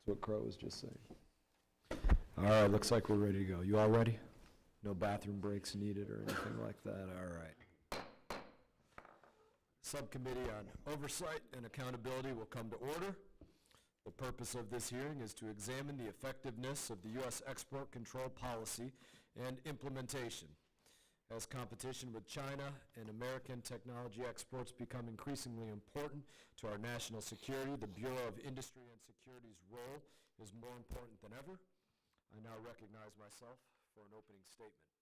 That's what Crow was just saying. All right, looks like we're ready to go. You all ready? No bathroom breaks needed or anything like that? All right. Subcommittee on Oversight and Accountability will come to order. The purpose of this hearing is to examine the effectiveness of the U.S. export control policy and implementation. As competition with China and American technology exports become increasingly important to our national security, the Bureau of Industry and Security's role is more important than ever. I now recognize myself for an opening statement.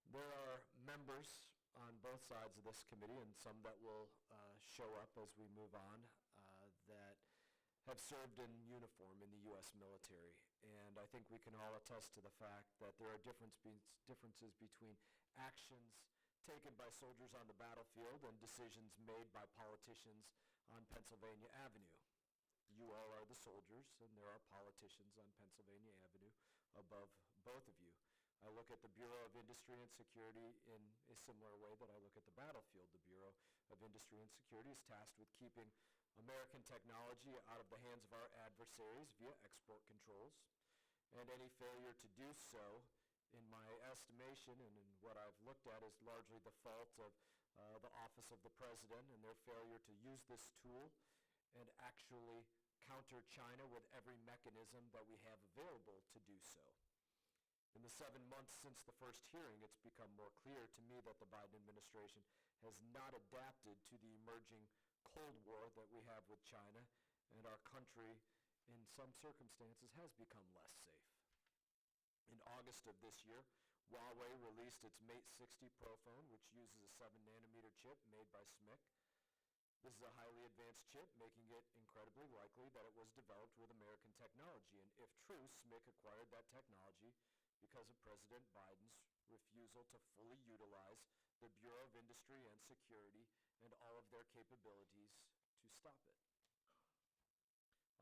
There are members on both sides of this committee, and some that will show up as we move on, that have served in uniform in the U.S. military. And I think we can all attest to the fact that there are differences between actions taken by soldiers on the battlefield and decisions made by politicians on Pennsylvania Avenue. You all are the soldiers, and there are politicians on Pennsylvania Avenue above both of you. I look at the Bureau of Industry and Security in a similar way that I look at the battlefield. The Bureau of Industry and Security is tasked with keeping American technology out of the hands of our adversaries via export controls, and any failure to do so, in my estimation and in what I've looked at, is largely the fault of the Office of the President and their failure to use this tool and actually counter China with every mechanism that we have available to do so. In the 7 months since the first hearing, it's become more clear to me that the Biden administration has not adapted to the emerging Cold War that we have with China, and our country, in some circumstances, has become less safe. In August of this year, Huawei released its Mate 60 Pro phone, which uses a 7-nanometer chip made by SMIC. This is a highly advanced chip, making it incredibly likely that it was developed with American technology. And if true, SMIC acquired that technology because of President Biden's refusal to fully utilize the Bureau of Industry and Security and all of their capabilities to stop it.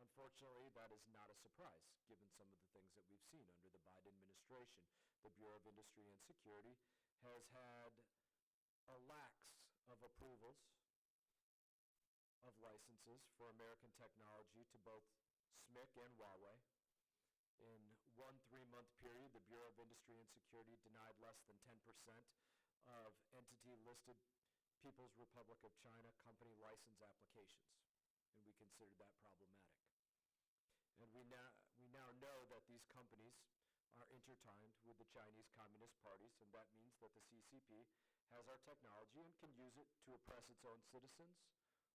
Unfortunately, that is not a surprise, given some of the things that we've seen under the Biden administration. The Bureau of Industry and Security has had a lax of approvals of licenses for American technology to both SMIC and Huawei. In one 3-month period, the Bureau of Industry and Security denied less than 10% of entity-listed People's Republic of China company license applications, and we consider that problematic. And we now know that these companies are intertwined with the Chinese Communist parties, and that means that the CCP has our technology and can use it to oppress its own citizens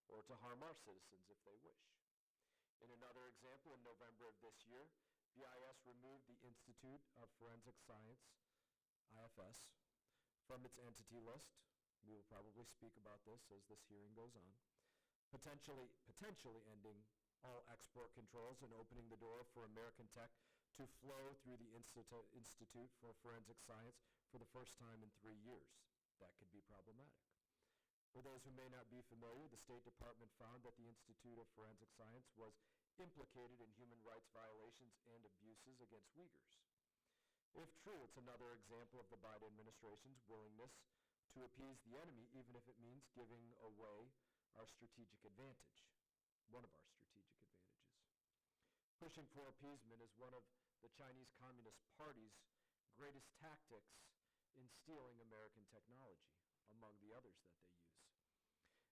or to harm our citizens if they wish. In another example, in November of this year, BIS removed the Institute of Forensic Science, IFS, from its entity list. We will probably speak about this as this hearing goes on. Potentially ending all export controls and opening the door for American tech to flow through the Institute for Forensic Science for the first time in 3 years. That could be problematic. For those who may not be familiar, the State Department found that the Institute of Forensic Science was implicated in human rights violations and abuses against Uyghurs. If true, it's another example of the Biden administration's willingness to appease the enemy, even if it means giving away our strategic advantage, one of our strategic advantages. Pushing for appeasement is one of the Chinese Communist Party's greatest tactics in stealing American technology, among the others that they use.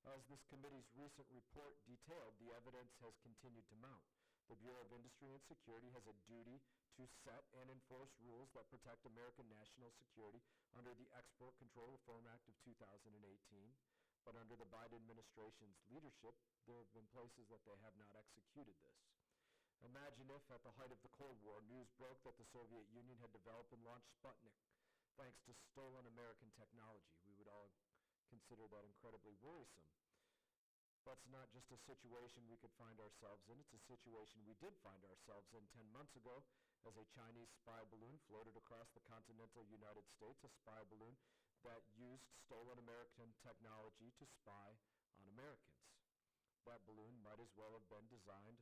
As this committee's recent report detailed, the evidence has continued to mount. The Bureau of Industry and Security has a duty to set and enforce rules that protect American national security under the Export Control Reform Act of 2018. But under the Biden administration's leadership, there have been places that they have not executed this. Imagine if, at the height of the Cold War, news broke that the Soviet Union had developed and launched Sputnik, thanks to stolen American technology. We would all consider that incredibly worrisome. That's not just a situation we could find ourselves in. It's a situation we did find ourselves in 10 months ago as a Chinese spy balloon floated across the continental United States, a spy balloon that used stolen American technology to spy on Americans. That balloon might as well have been designed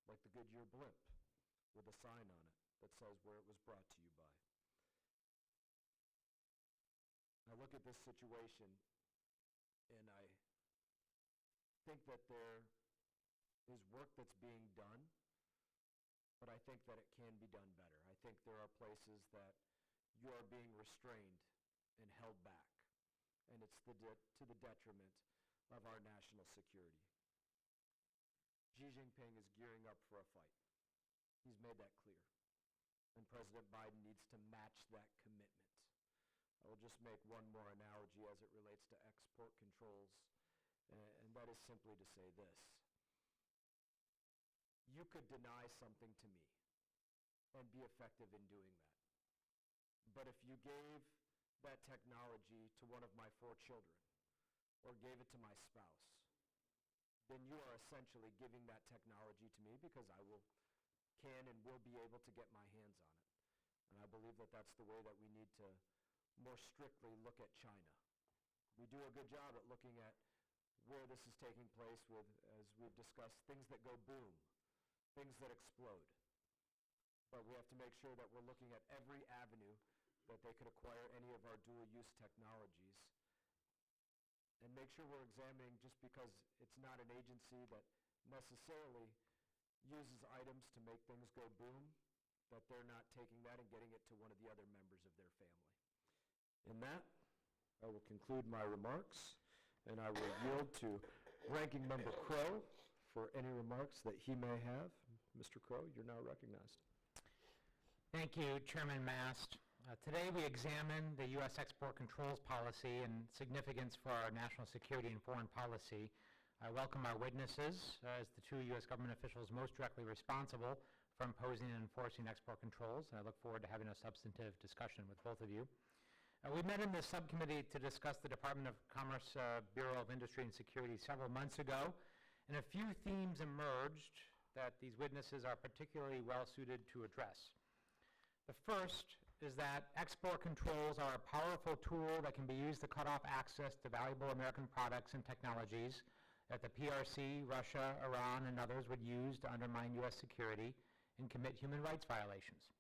like the Goodyear blimp, with a sign on it that says where it was brought to you by. I look at this situation and I think that there is work that's being done, but I think that it can be done better. I think there are places that you are being restrained and held back, and it's to the detriment of our national security. Xi Jinping is gearing up for a fight. He's made that clear. And President Biden needs to match that commitment. I will just make one more analogy as it relates to export controls, and that is simply to say this. You could deny something to me and be effective in doing that. But if you gave that technology to one of my 4 children or gave it to my spouse, then you are essentially giving that technology to me because I can and will be able to get my hands on it. And I believe that that's the way that we need to more strictly look at China. We do a good job at looking at where this is taking place with, as we've discussed, things that go boom, things that explode. But we have to make sure that we're looking at every avenue that they could acquire any of our dual-use technologies, and make sure we're examining, just because it's not an agency that necessarily uses items to make things go boom, that they're not taking that and getting it to one of the other members of their family. In that, I will conclude my remarks, and I will yield to Ranking Member Crow for any remarks that he may have. Mr. Crow, you're now recognized. Thank you, Chairman Mast. Today we examine the U.S. export controls policy and significance for our national security and foreign policy. I welcome our witnesses as the 2 U.S. government officials most directly responsible for imposing and enforcing export controls, and I look forward to having a substantive discussion with both of you. We met in this subcommittee to discuss the Department of Commerce Bureau of Industry and Security several months ago, and a few themes emerged that these witnesses are particularly well suited to address. The first is that export controls are a powerful tool that can be used to cut off access to valuable American products and technologies that the PRC, Russia, Iran, and others would use to undermine U.S. security and commit human rights violations.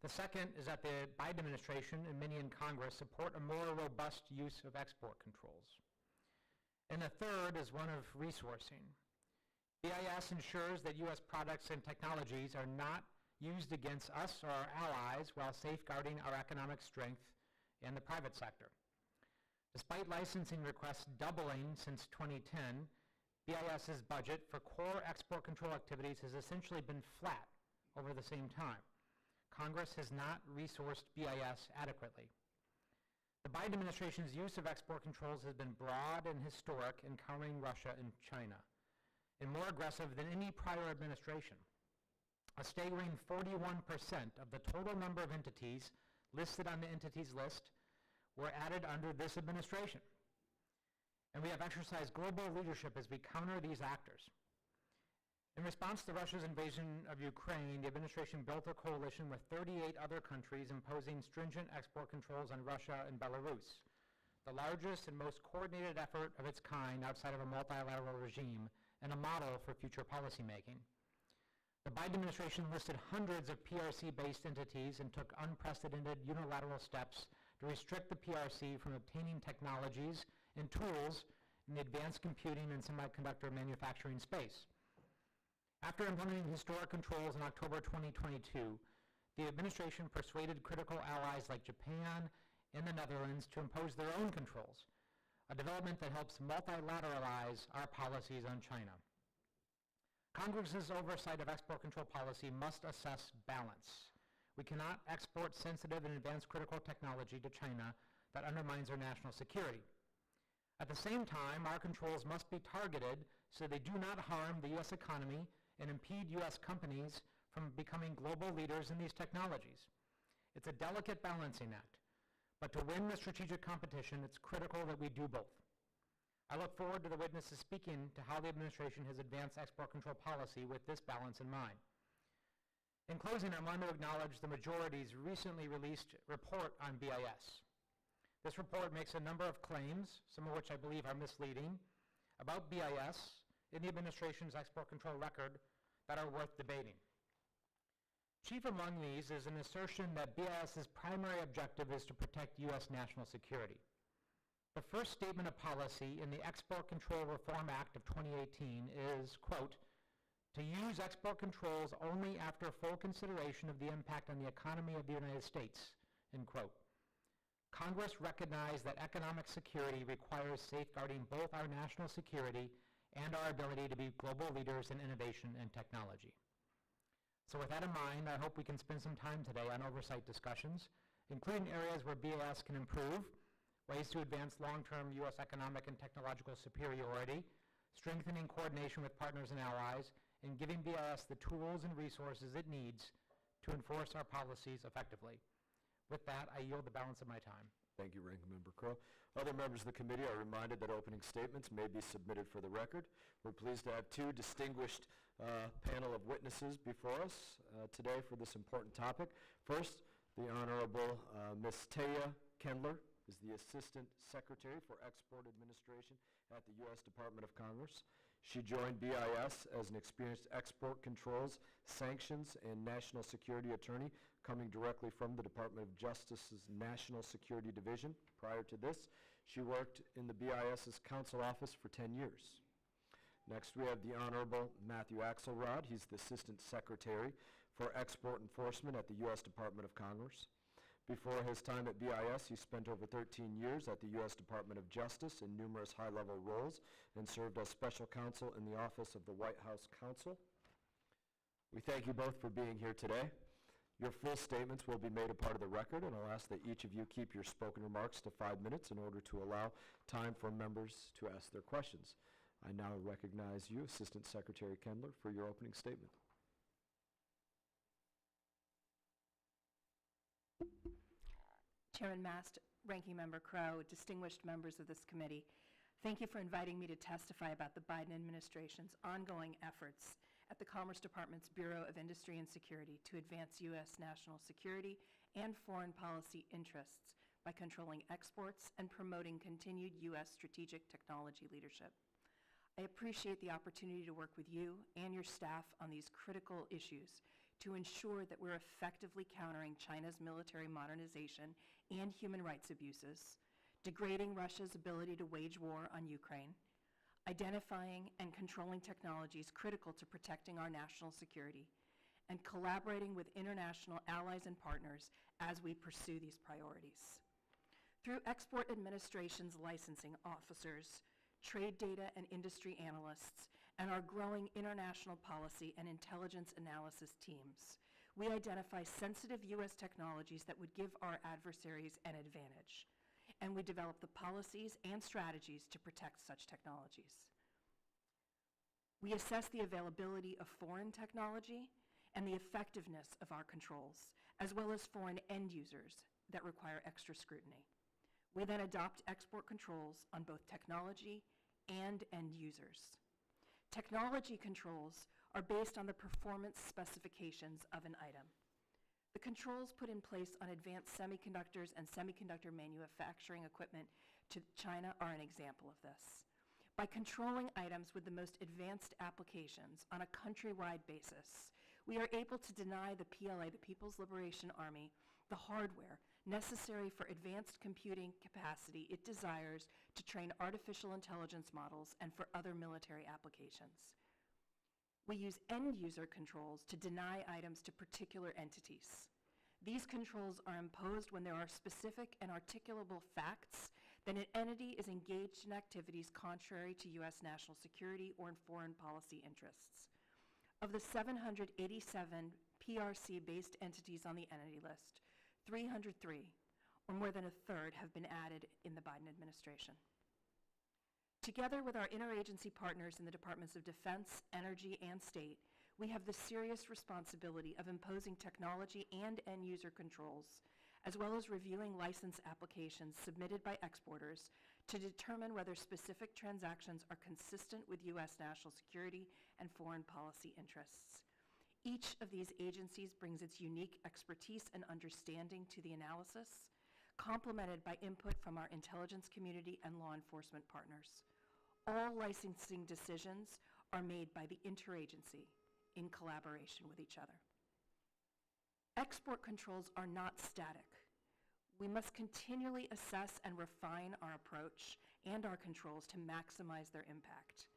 The second is that the Biden administration and many in Congress support a more robust use of export controls. And the third is one of resourcing. BIS ensures that U.S. products and technologies are not used against us or our allies while safeguarding our economic strength and the private sector. Despite licensing requests doubling since 2010, BIS's budget for core export control activities has essentially been flat over the same time. Congress has not resourced BIS adequately. The Biden administration's use of export controls has been broad and historic in countering Russia and China, and more aggressive than any prior administration. A staggering 41% of the total number of entities listed on the entities list were added under this administration. And we have exercised global leadership as we counter these actors. In response to Russia's invasion of Ukraine, the administration built a coalition with 38 other countries imposing stringent export controls on Russia and Belarus, the largest and most coordinated effort of its kind outside of a multilateral regime and a model for future policymaking. The Biden administration listed hundreds of PRC-based entities and took unprecedented unilateral steps to restrict the PRC from obtaining technologies and tools in the advanced computing and semiconductor manufacturing space. After implementing historic controls in October 2022, the administration persuaded critical allies like Japan and the Netherlands to impose their own controls, a development that helps multilateralize our policies on China. Congress's oversight of export control policy must assess balance. We cannot export sensitive and advanced critical technology to China that undermines our national security. At the same time, our controls must be targeted so they do not harm the U.S. economy and impede U.S. companies from becoming global leaders in these technologies. It's a delicate balancing act, but to win the strategic competition, it's critical that we do both. I look forward to the witnesses speaking to how the administration has advanced export control policy with this balance in mind. In closing, I want to acknowledge the majority's recently released report on BIS. This report makes a number of claims, some of which I believe are misleading, about BIS in the administration's export control record that are worth debating. Chief among these is an assertion that BIS's primary objective is to protect U.S. national security. The first statement of policy in the Export Control Reform Act of 2018 is, quote, to use export controls only after full consideration of the impact on the economy of the United States, end quote. Congress recognized that economic security requires safeguarding both our national security and our ability to be global leaders in innovation and technology. So with that in mind, I hope we can spend some time today on oversight discussions, including areas where BIS can improve, ways to advance long-term U.S. economic and technological superiority, strengthening coordination with partners and allies, and giving BIS the tools and resources it needs to enforce our policies effectively. With that, I yield the balance of my time. Thank you, Ranking Member Crowe. Other members of the committee are reminded that opening statements may be submitted for the record. We're pleased to have two distinguished panel of witnesses before us today for this important topic. First, the Honorable Ms. Thea Kendler is the Assistant Secretary for Export Administration at the U.S. Department of Commerce. She joined BIS as an experienced export controls, sanctions, and national security attorney coming directly from the Department of Justice's National Security Division. Prior to this, she worked in the BIS's counsel office for 10 years. Next, we have the Honorable Matthew Axelrod. He's the Assistant Secretary for Export Enforcement at the U.S. Department of Commerce. Before his time at BIS, he spent over 13 years at the U.S. Department of Justice in numerous high-level roles and served as special counsel in the Office of the White House Counsel. We thank you both for being here today. Your full statements will be made a part of the record, and I'll ask that each of you keep your spoken remarks to 5 minutes in order to allow time for members to ask their questions. I now recognize you, Assistant Secretary Kendler, for your opening statement. Chairman Mast, Ranking Member Crowe, distinguished members of this committee, thank you for inviting me to testify about the Biden administration's ongoing efforts at the Commerce Department's Bureau of Industry and Security to advance U.S. national security and foreign policy interests by controlling exports and promoting continued U.S. strategic technology leadership. I appreciate the opportunity to work with you and your staff on these critical issues to ensure that we're effectively countering China's military modernization and human rights abuses, degrading Russia's ability to wage war on Ukraine, identifying and controlling technologies critical to protecting our national security, and collaborating with international allies and partners as we pursue these priorities. Through Export Administration's licensing officers, trade data and industry analysts, and our growing international policy and intelligence analysis teams, we identify sensitive U.S. technologies that would give our adversaries an advantage, and we develop the policies and strategies to protect such technologies. We assess the availability of foreign technology and the effectiveness of our controls, as well as foreign end users that require extra scrutiny. We then adopt export controls on both technology and end users. Technology controls are based on the performance specifications of an item. The controls put in place on advanced semiconductors and semiconductor manufacturing equipment to China are an example of this. By controlling items with the most advanced applications on a countrywide basis, we are able to deny the PLA, the People's Liberation Army, the hardware necessary for advanced computing capacity it desires to train artificial intelligence models and for other military applications. We use end-user controls to deny items to particular entities. These controls are imposed when there are specific and articulable facts that an entity is engaged in activities contrary to U.S. national security or in foreign policy interests. Of the 787 PRC-based entities on the entity list, 303, or more than a third, have been added in the Biden administration. Together with our interagency partners in the Departments of Defense, Energy, and State, we have the serious responsibility of imposing technology and end-user controls, as well as reviewing license applications submitted by exporters to determine whether specific transactions are consistent with U.S. national security and foreign policy interests. Each of these agencies brings its unique expertise and understanding to the analysis, complemented by input from our intelligence community and law enforcement partners. All licensing decisions are made by the interagency in collaboration with each other. Export controls are not static. We must continually assess and refine our approach and our controls to maximize their impact.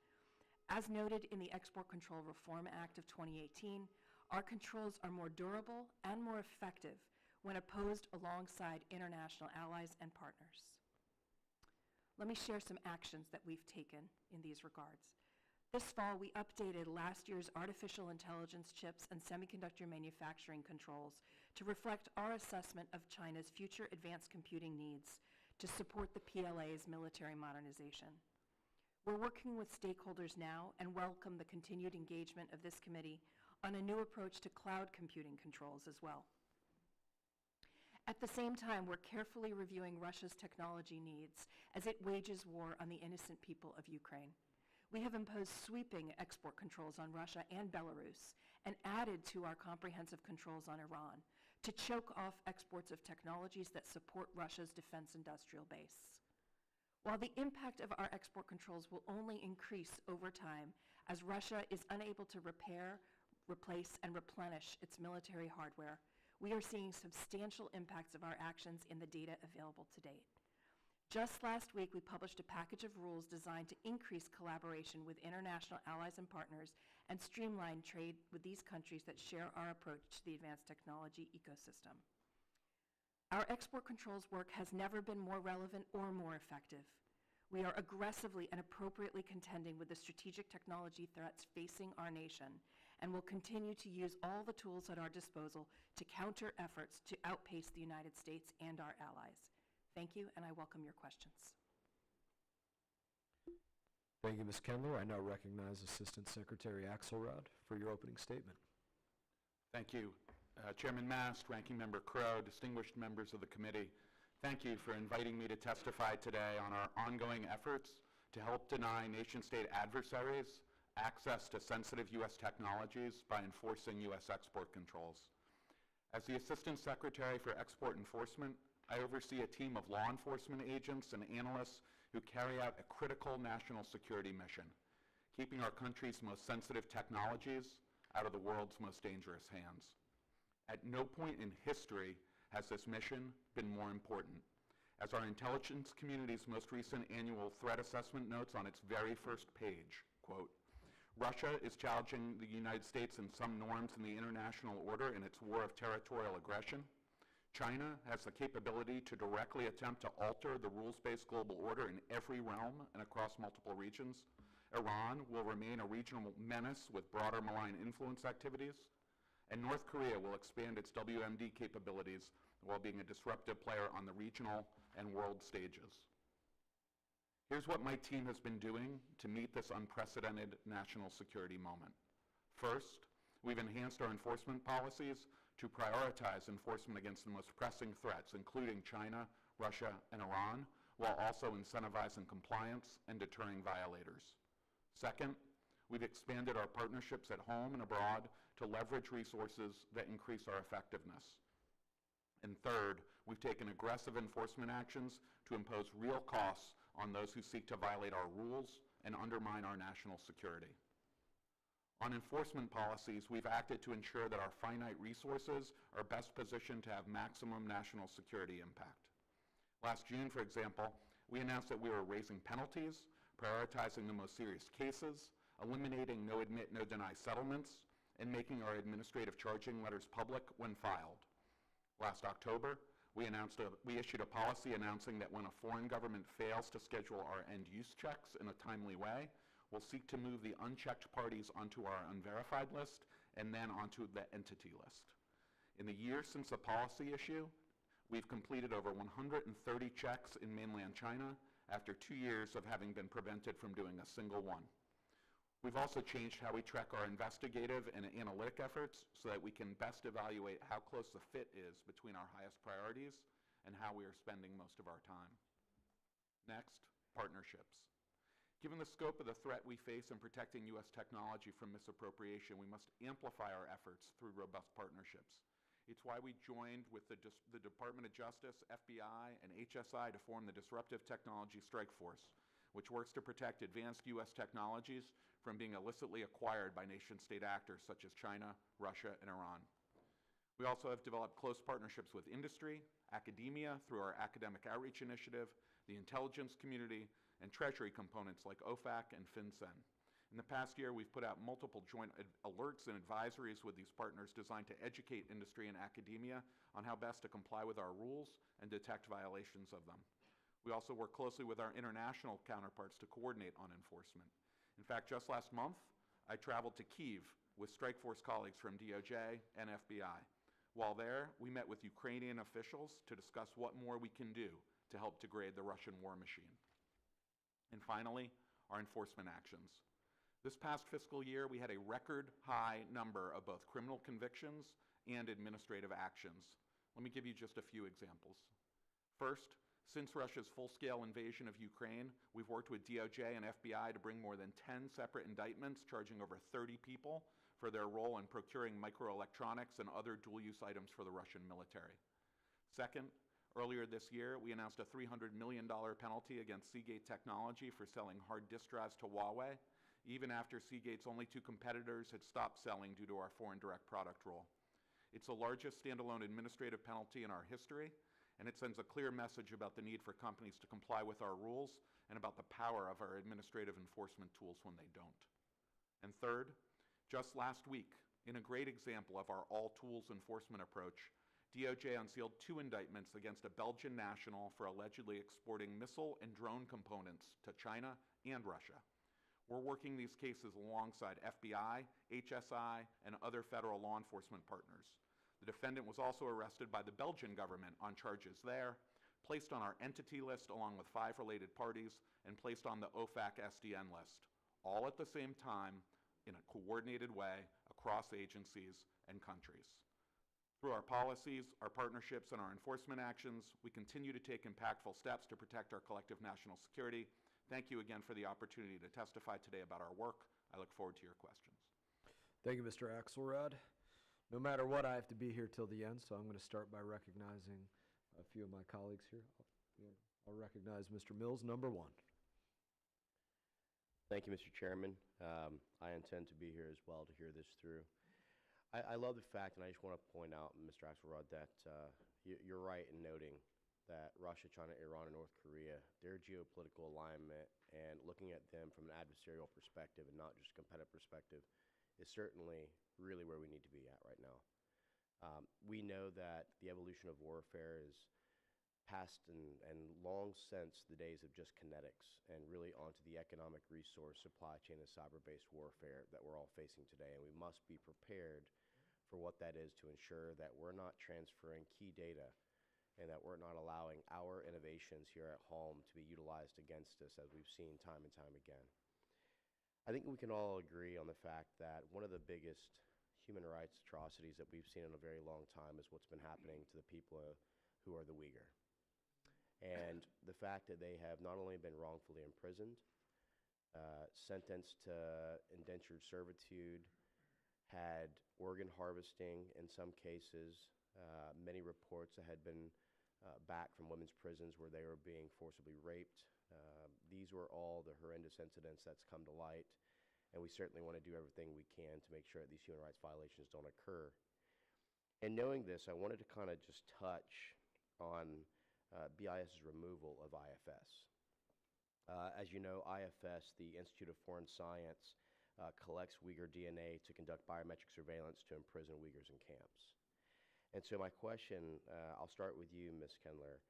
As noted in the Export Control Reform Act of 2018, our controls are more durable and more effective when opposed alongside international allies and partners. Let me share some actions that we've taken in these regards. This fall, we updated last year's artificial intelligence chips and semiconductor manufacturing controls to reflect our assessment of China's future advanced computing needs to support the PLA's military modernization. We're working with stakeholders now and welcome the continued engagement of this committee on a new approach to cloud computing controls as well. At the same time, we're carefully reviewing Russia's technology needs as it wages war on the innocent people of Ukraine. We have imposed sweeping export controls on Russia and Belarus and added to our comprehensive controls on Iran to choke off exports of technologies that support Russia's defense industrial base. While the impact of our export controls will only increase over time as Russia is unable to repair, replace, and replenish its military hardware, we are seeing substantial impacts of our actions in the data available to date. Just last week, we published a package of rules designed to increase collaboration with international allies and partners and streamline trade with these countries that share our approach to the advanced technology ecosystem. Our export controls work has never been more relevant or more effective. We are aggressively and appropriately contending with the strategic technology threats facing our nation and will continue to use all the tools at our disposal to counter efforts to outpace the United States and our allies. Thank you, and I welcome your questions. Thank you, Ms. Kendler. I now recognize Assistant Secretary Axelrod for your opening statement. Thank you. Chairman Mast, Ranking Member Crow, distinguished members of the committee, thank you for inviting me to testify today on our ongoing efforts to help deny nation-state adversaries access to sensitive U.S. technologies by enforcing U.S. export controls. As the Assistant Secretary for Export Enforcement, I oversee a team of law enforcement agents and analysts who carry out a critical national security mission, keeping our country's most sensitive technologies out of the world's most dangerous hands. At no point in history has this mission been more important. As our intelligence community's most recent annual threat assessment notes on its very first page, quote, Russia is challenging the United States in some norms in the international order in its war of territorial aggression. China has the capability to directly attempt to alter the rules-based global order in every realm and across multiple regions. Iran will remain a regional menace with broader malign influence activities. And North Korea will expand its WMD capabilities while being a disruptive player on the regional and world stages. Here's what my team has been doing to meet this unprecedented national security moment. First, we've enhanced our enforcement policies to prioritize enforcement against the most pressing threats, including China, Russia, and Iran, while also incentivizing compliance and deterring violators. Second, we've expanded our partnerships at home and abroad to leverage resources that increase our effectiveness. And third, we've taken aggressive enforcement actions to impose real costs on those who seek to violate our rules and undermine our national security. On enforcement policies, we've acted to ensure that our finite resources are best positioned to have maximum national security impact. Last June, for example, we announced that we were raising penalties, prioritizing the most serious cases, eliminating no admit, no deny settlements, and making our administrative charging letters public when filed. Last October, we issued a policy announcing that when a foreign government fails to schedule our end-use checks in a timely way, we'll seek to move the unchecked parties onto our unverified list and then onto the entity list. In the year since the policy issue, we've completed over 130 checks in mainland China after 2 years of having been prevented from doing a single one. We've also changed how we track our investigative and analytic efforts so that we can best evaluate how close the fit is between our highest priorities and how we are spending most of our time. Next, partnerships. Given the scope of the threat we face in protecting U.S. technology from misappropriation, we must amplify our efforts through robust partnerships. It's why we joined with the Department of Justice, FBI, and HSI to form the Disruptive Technology Strike Force, which works to protect advanced U.S. technologies from being illicitly acquired by nation-state actors such as China, Russia, and Iran. We also have developed close partnerships with industry, academia through our academic outreach initiative, the intelligence community, and treasury components like OFAC and FinCEN. In the past year, we've put out multiple joint alerts and advisories with these partners designed to educate industry and academia on how best to comply with our rules and detect violations of them. We also work closely with our international counterparts to coordinate on enforcement. In fact, just last month, I traveled to Kyiv with Strike Force colleagues from DOJ and FBI. While there, we met with Ukrainian officials to discuss what more we can do to help degrade the Russian war machine. And finally, our enforcement actions. This past fiscal year, we had a record high number of both criminal convictions and administrative actions. Let me give you just a few examples. First, since Russia's full-scale invasion of Ukraine, we've worked with DOJ and FBI to bring more than 10 separate indictments charging over 30 people for their role in procuring microelectronics and other dual-use items for the Russian military. Second, earlier this year, we announced a $300 million penalty against Seagate Technology for selling hard disk drives to Huawei, even after Seagate's only two competitors had stopped selling due to our foreign direct product rule. It's the largest standalone administrative penalty in our history, and it sends a clear message about the need for companies to comply with our rules and about the power of our administrative enforcement tools when they don't. And third, just last week, in a great example of our all-tools enforcement approach, DOJ unsealed 2 indictments against a Belgian national for allegedly exporting missile and drone components to China and Russia. We're working these cases alongside FBI, HSI, and other federal law enforcement partners. The defendant was also arrested by the Belgian government on charges there, placed on our entity list along with 5 related parties, and placed on the OFAC SDN list, all at the same time in a coordinated way across agencies and countries. Through our policies, our partnerships, and our enforcement actions, we continue to take impactful steps to protect our collective national security. Thank you again for the opportunity to testify today about our work. I look forward to your questions. Thank you, Mr. Axelrod. No matter what, I have to be here till the end, so I'm going to start by recognizing a few of my colleagues here. I'll recognize Mr. Mills, number 1. Thank you, Mr. Chairman. I intend to be here as well to hear this through. I love the fact, and I just want to point out, Mr. Axelrod, that you're right in noting that Russia, China, Iran, and North Korea, their geopolitical alignment and looking at them from an adversarial perspective and not just a competitive perspective is certainly really where we need to be at right now. We know that the evolution of warfare is past and long since the days of just kinetics and really onto the economic resource supply chain and cyber-based warfare that we're all facing today. And we must be prepared for what that is to ensure that we're not transferring key data and that we're not allowing our innovations here at home to be utilized against us, as we've seen time and time again. I think we can all agree on the fact that one of the biggest human rights atrocities that we've seen in a very long time is what's been happening to the people who are the Uyghur. And the fact that they have not only been wrongfully imprisoned, sentenced to indentured servitude, had organ harvesting in some cases, many reports that had been back from women's prisons where they were being forcibly raped. These were all the horrendous incidents that's come to light, and we certainly want to do everything we can to make sure that these human rights violations don't occur. And knowing this, I wanted to kind of just touch on BIS's removal of IFS. As you know, IFS, the Institute of Foreign Science, collects Uyghur DNA to conduct biometric surveillance to imprison Uyghurs in camps. And so my question, I'll start with you, Ms. Kendler.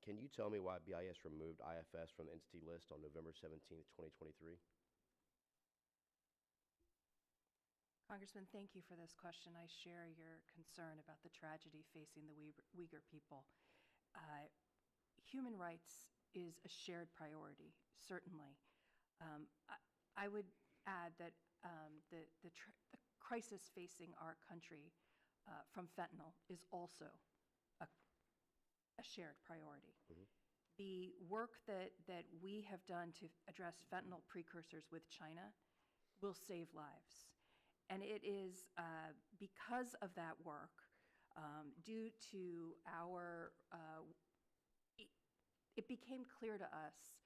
Can you tell me why BIS removed IFS from the entity list on November 17th, 2023? Congressman, thank you for this question. I share your concern about the tragedy facing the Uyghur people. Human rights is a shared priority, certainly. I would add that the crisis facing our country from fentanyl is also a shared priority. Mm-hmm. The work that we have done to address fentanyl precursors with China will save lives. And it is because of that work, due to our, it became clear to us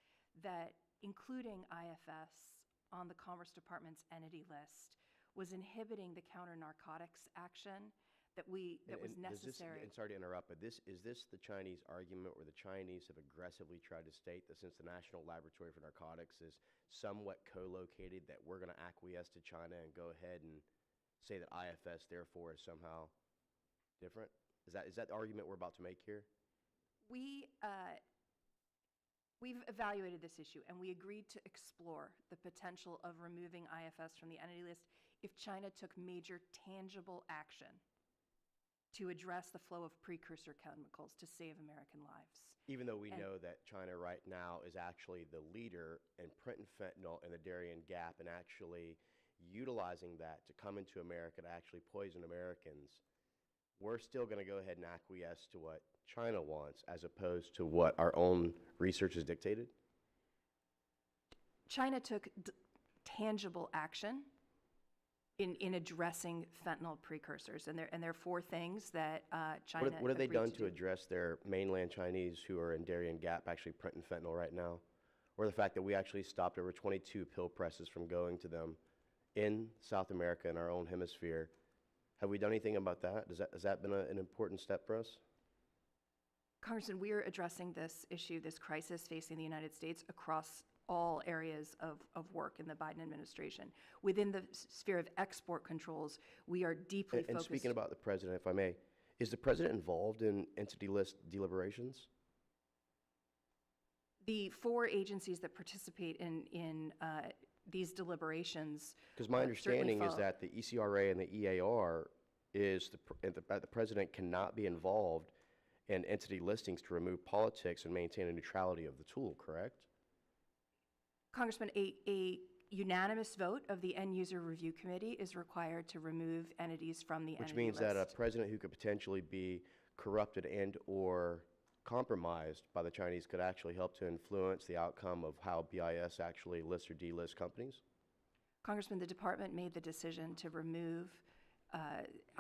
that including IFS on the Commerce Department's entity list was inhibiting the counter-narcotics action that was necessary. And sorry to interrupt, but is this the Chinese argument where the Chinese have aggressively tried to state that since the National Laboratory for Narcotics is somewhat co-located, that we're going to acquiesce to China and go ahead and say that IFS therefore is somehow different? Is that the argument we're about to make here? We've evaluated this issue, and we agreed to explore the potential of removing IFS from the entity list if China took major tangible action to address the flow of precursor chemicals to save American lives. Even though we know that China right now is actually the leader in printing fentanyl in the Darien Gap and actually utilizing that to come into America to actually poison Americans, we're still going to go ahead and acquiesce to what China wants as opposed to what our own research has dictated? China took tangible action in addressing fentanyl precursors, and there are 4 things that China. What have they done to do. address their mainland Chinese who are in Darien Gap actually printing fentanyl right now? Or the fact that we actually stopped over 22 pill presses from going to them in South America in our own hemisphere? Have we done anything about that? Has that been an important step for us? Congressman, we are addressing this issue, this crisis facing the United States across all areas of work in the Biden administration. Within the sphere of export controls, we are deeply focused. And speaking about the president, if I may, is the president involved in entity list deliberations? The 4 agencies that participate in these deliberations. Because my understanding is that the ECRA and the EAR is the president cannot be involved in entity listings to remove politics and maintain a neutrality of the tool, correct? Congressman, a unanimous vote of the End User Review Committee is required to remove entities from the entity list. Which means that a president who could potentially be corrupted and or compromised by the Chinese could actually help to influence the outcome of how BIS actually lists or delists companies? Congressman, the department made the decision to remove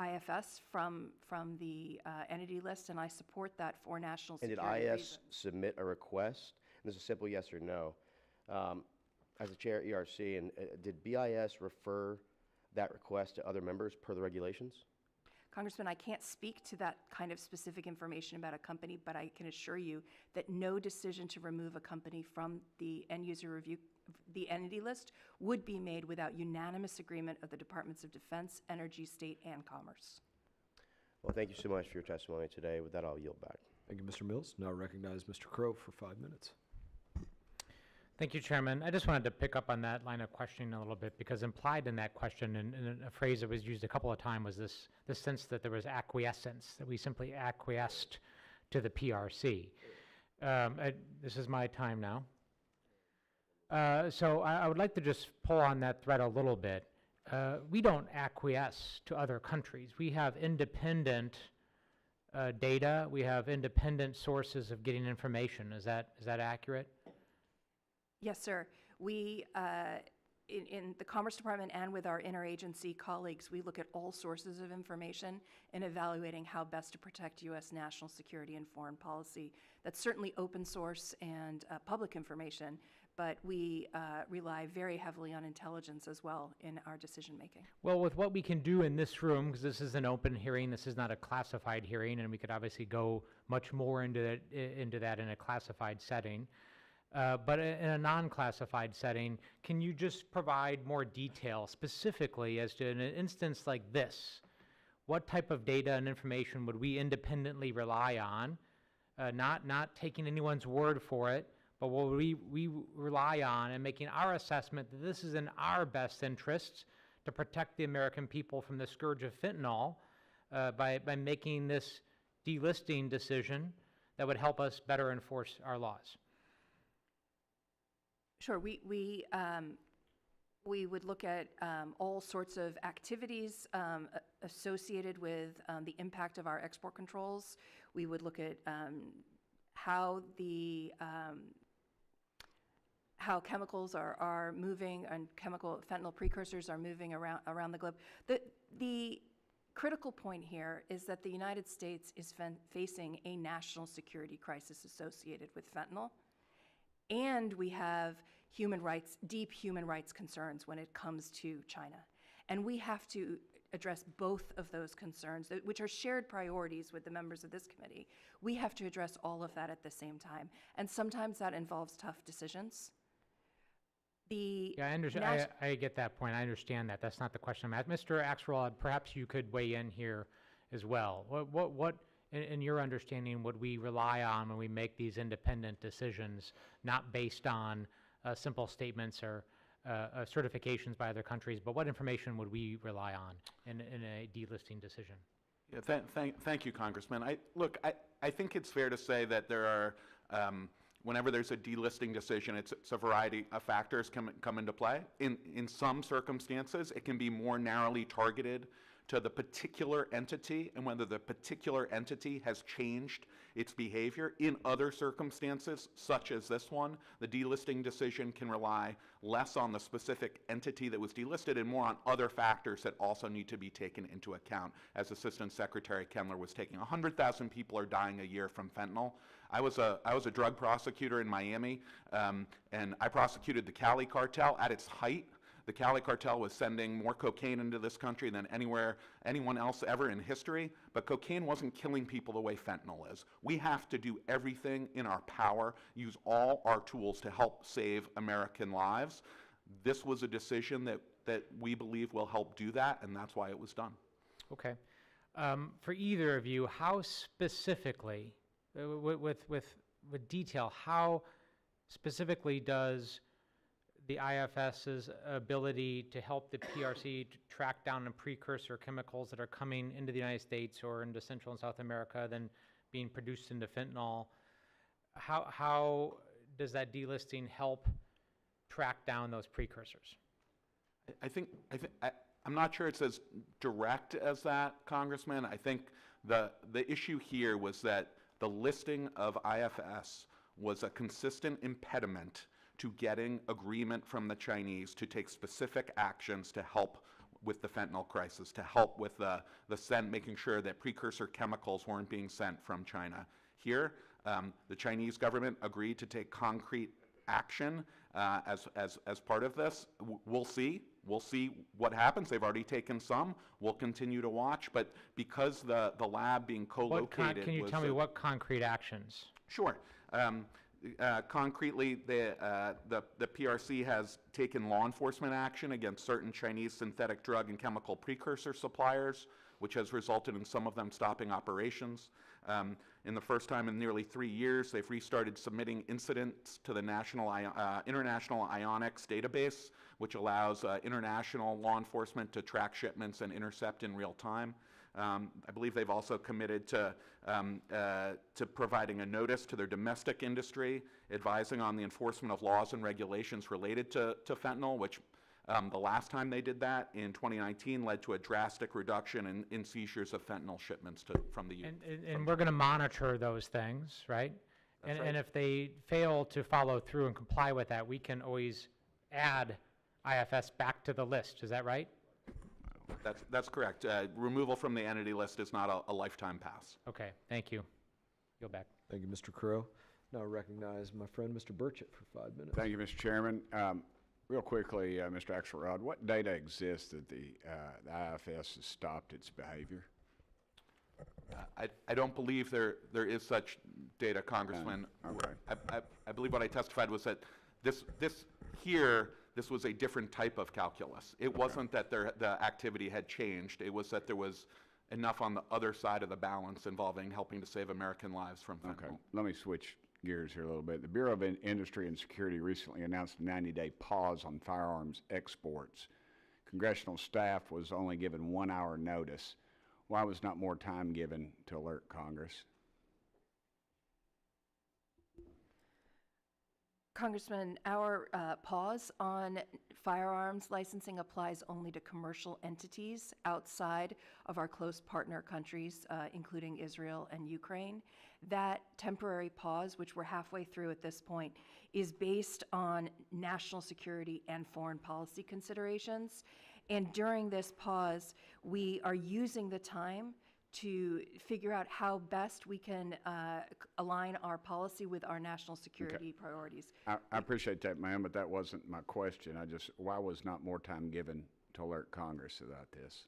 IFS from the entity list, and I support that for national security reasons. And did IS reasons. submit a request? And this is a simple yes or no. As the chair of ERC, and did BIS refer that request to other members per the regulations? Congressman, I can't speak to that kind of specific information about a company, but I can assure you that no decision to remove a company from the End User Review, the entity list, would be made without unanimous agreement of the Departments of Defense, Energy, State, and Commerce. Well, thank you so much for your testimony today. With that, I'll yield back. Thank you, Mr. Mills. Now recognize Mr. Crow for 5 minutes. Thank you, Chairman. I just wanted to pick up on that line of questioning a little bit, because implied in that question, and a phrase that was used a couple of times, was this sense that there was acquiescence, that we simply acquiesced to the PRC. This is my time now. So I would like to just pull on that thread a little bit. We don't acquiesce to other countries. We have independent data. We have independent sources of getting information. Is that accurate? Yes, sir. We, in the Commerce Department and with our interagency colleagues, we look at all sources of information in evaluating how best to protect U.S. national security and foreign policy. That's certainly open source and public information, but we rely very heavily on intelligence as well in our decision-making. Well, with what we can do in this room, because this is an open hearing, this is not a classified hearing, and we could obviously go much more into that in a classified setting. But in a non-classified setting, can you just provide more detail specifically as to, in an instance like this, what type of data and information would we independently rely on, not taking anyone's word for it, but what we rely on and making our assessment that this is in our best interests to protect the American people from the scourge of fentanyl by making this delisting decision that would help us better enforce our laws? Sure. We would look at all sorts of activities associated with the impact of our export controls. We would look at how chemicals are moving and chemical fentanyl precursors are moving around the globe. The critical point here is that the United States is facing a national security crisis associated with fentanyl. And we have deep human rights concerns when it comes to China. And we have to address both of those concerns, which are shared priorities with the members of this committee. We have to address all of that at the same time. And sometimes that involves tough decisions. Yeah, I understand. I get that point. I understand that. That's not the question I'm at. Mr. Axelrod, perhaps you could weigh in here as well. What in your understanding, would we rely on when we make these independent decisions, not based on simple statements or certifications by other countries, but what information would we rely on in a delisting decision? Yeah, thank you, Congressman. I think it's fair to say that there are, whenever there's a delisting decision, it's a variety of factors come into play. In some circumstances, it can be more narrowly targeted to the particular entity and whether the particular entity has changed its behavior. In other circumstances, such as this one, the delisting decision can rely less on the specific entity that was delisted and more on other factors that also need to be taken into account. As Assistant Secretary Kendler was taking, 100,000 people are dying a year from fentanyl. I was a drug prosecutor in Miami, and I prosecuted the Cali cartel at its height. The Cali cartel was sending more cocaine into this country than anyone else ever in history, but cocaine wasn't killing people the way fentanyl is. We have to do everything in our power, use all our tools to help save American lives. This was a decision that we believe will help do that, and that's why it was done. Okay. For either of you, how specifically, with detail, how specifically does the IFS's ability to help the PRC to track down the precursor chemicals that are coming into the United States or into Central and South America, then being produced into fentanyl, how does that delisting help track down those precursors? I'm not sure it's as direct as that, Congressman. I think the issue here was that the listing of IFS was a consistent impediment to getting agreement from the Chinese to take specific actions to help with the fentanyl crisis, to help with making sure that precursor chemicals weren't being sent from China. Here, the Chinese government agreed to take concrete action as part of this. We'll see what happens. They've already taken some. We'll continue to watch. But because the lab being co-located, can you tell me what concrete actions? Sure. Concretely, the PRC has taken law enforcement action against certain Chinese synthetic drug and chemical precursor suppliers, which has resulted in some of them stopping operations. In the first time in nearly 3 years, they've restarted submitting incidents to the International Ionics database, which allows international law enforcement to track shipments and intercept in real time. I believe they've also committed to providing a notice to their domestic industry, advising on the enforcement of laws and regulations related to fentanyl, which the last time they did that in 2019 led to a drastic reduction in seizures of fentanyl shipments from the U.S. And we're going to monitor those things, right? And if they fail to follow through and comply with that, we can always add IFS back to the list. Is that right? That's correct. Removal from the entity list is not a lifetime pass. Okay, thank you. Go back. Thank you, Mr. Crow. Now I recognize my friend, Mr. Burchett, for 5 minutes. Thank you, Mr. Chairman. Real quickly, Mr. Axelrod, what data exists that the IFS has stopped its behavior? I don't believe there is such data, Congressman. Okay. I believe what I testified was that this was a different type of calculus. It wasn't that the activity had changed. It was that there was enough on the other side of the balance involving helping to save American lives from fentanyl. Okay. Let me switch gears here a little bit. The Bureau of Industry and Security recently announced a 90-day pause on firearms exports. Congressional staff was only given 1 hour notice. Why was not more time given to alert Congress? Congressman, our pause on firearms licensing applies only to commercial entities outside of our close partner countries, including Israel and Ukraine. That temporary pause, which we're halfway through at this point, is based on national security and foreign policy considerations. And during this pause, we are using the time to figure out how best we can align our policy with our national security priorities. I appreciate that, ma'am, but that wasn't my question. Why was not more time given to alert Congress about this?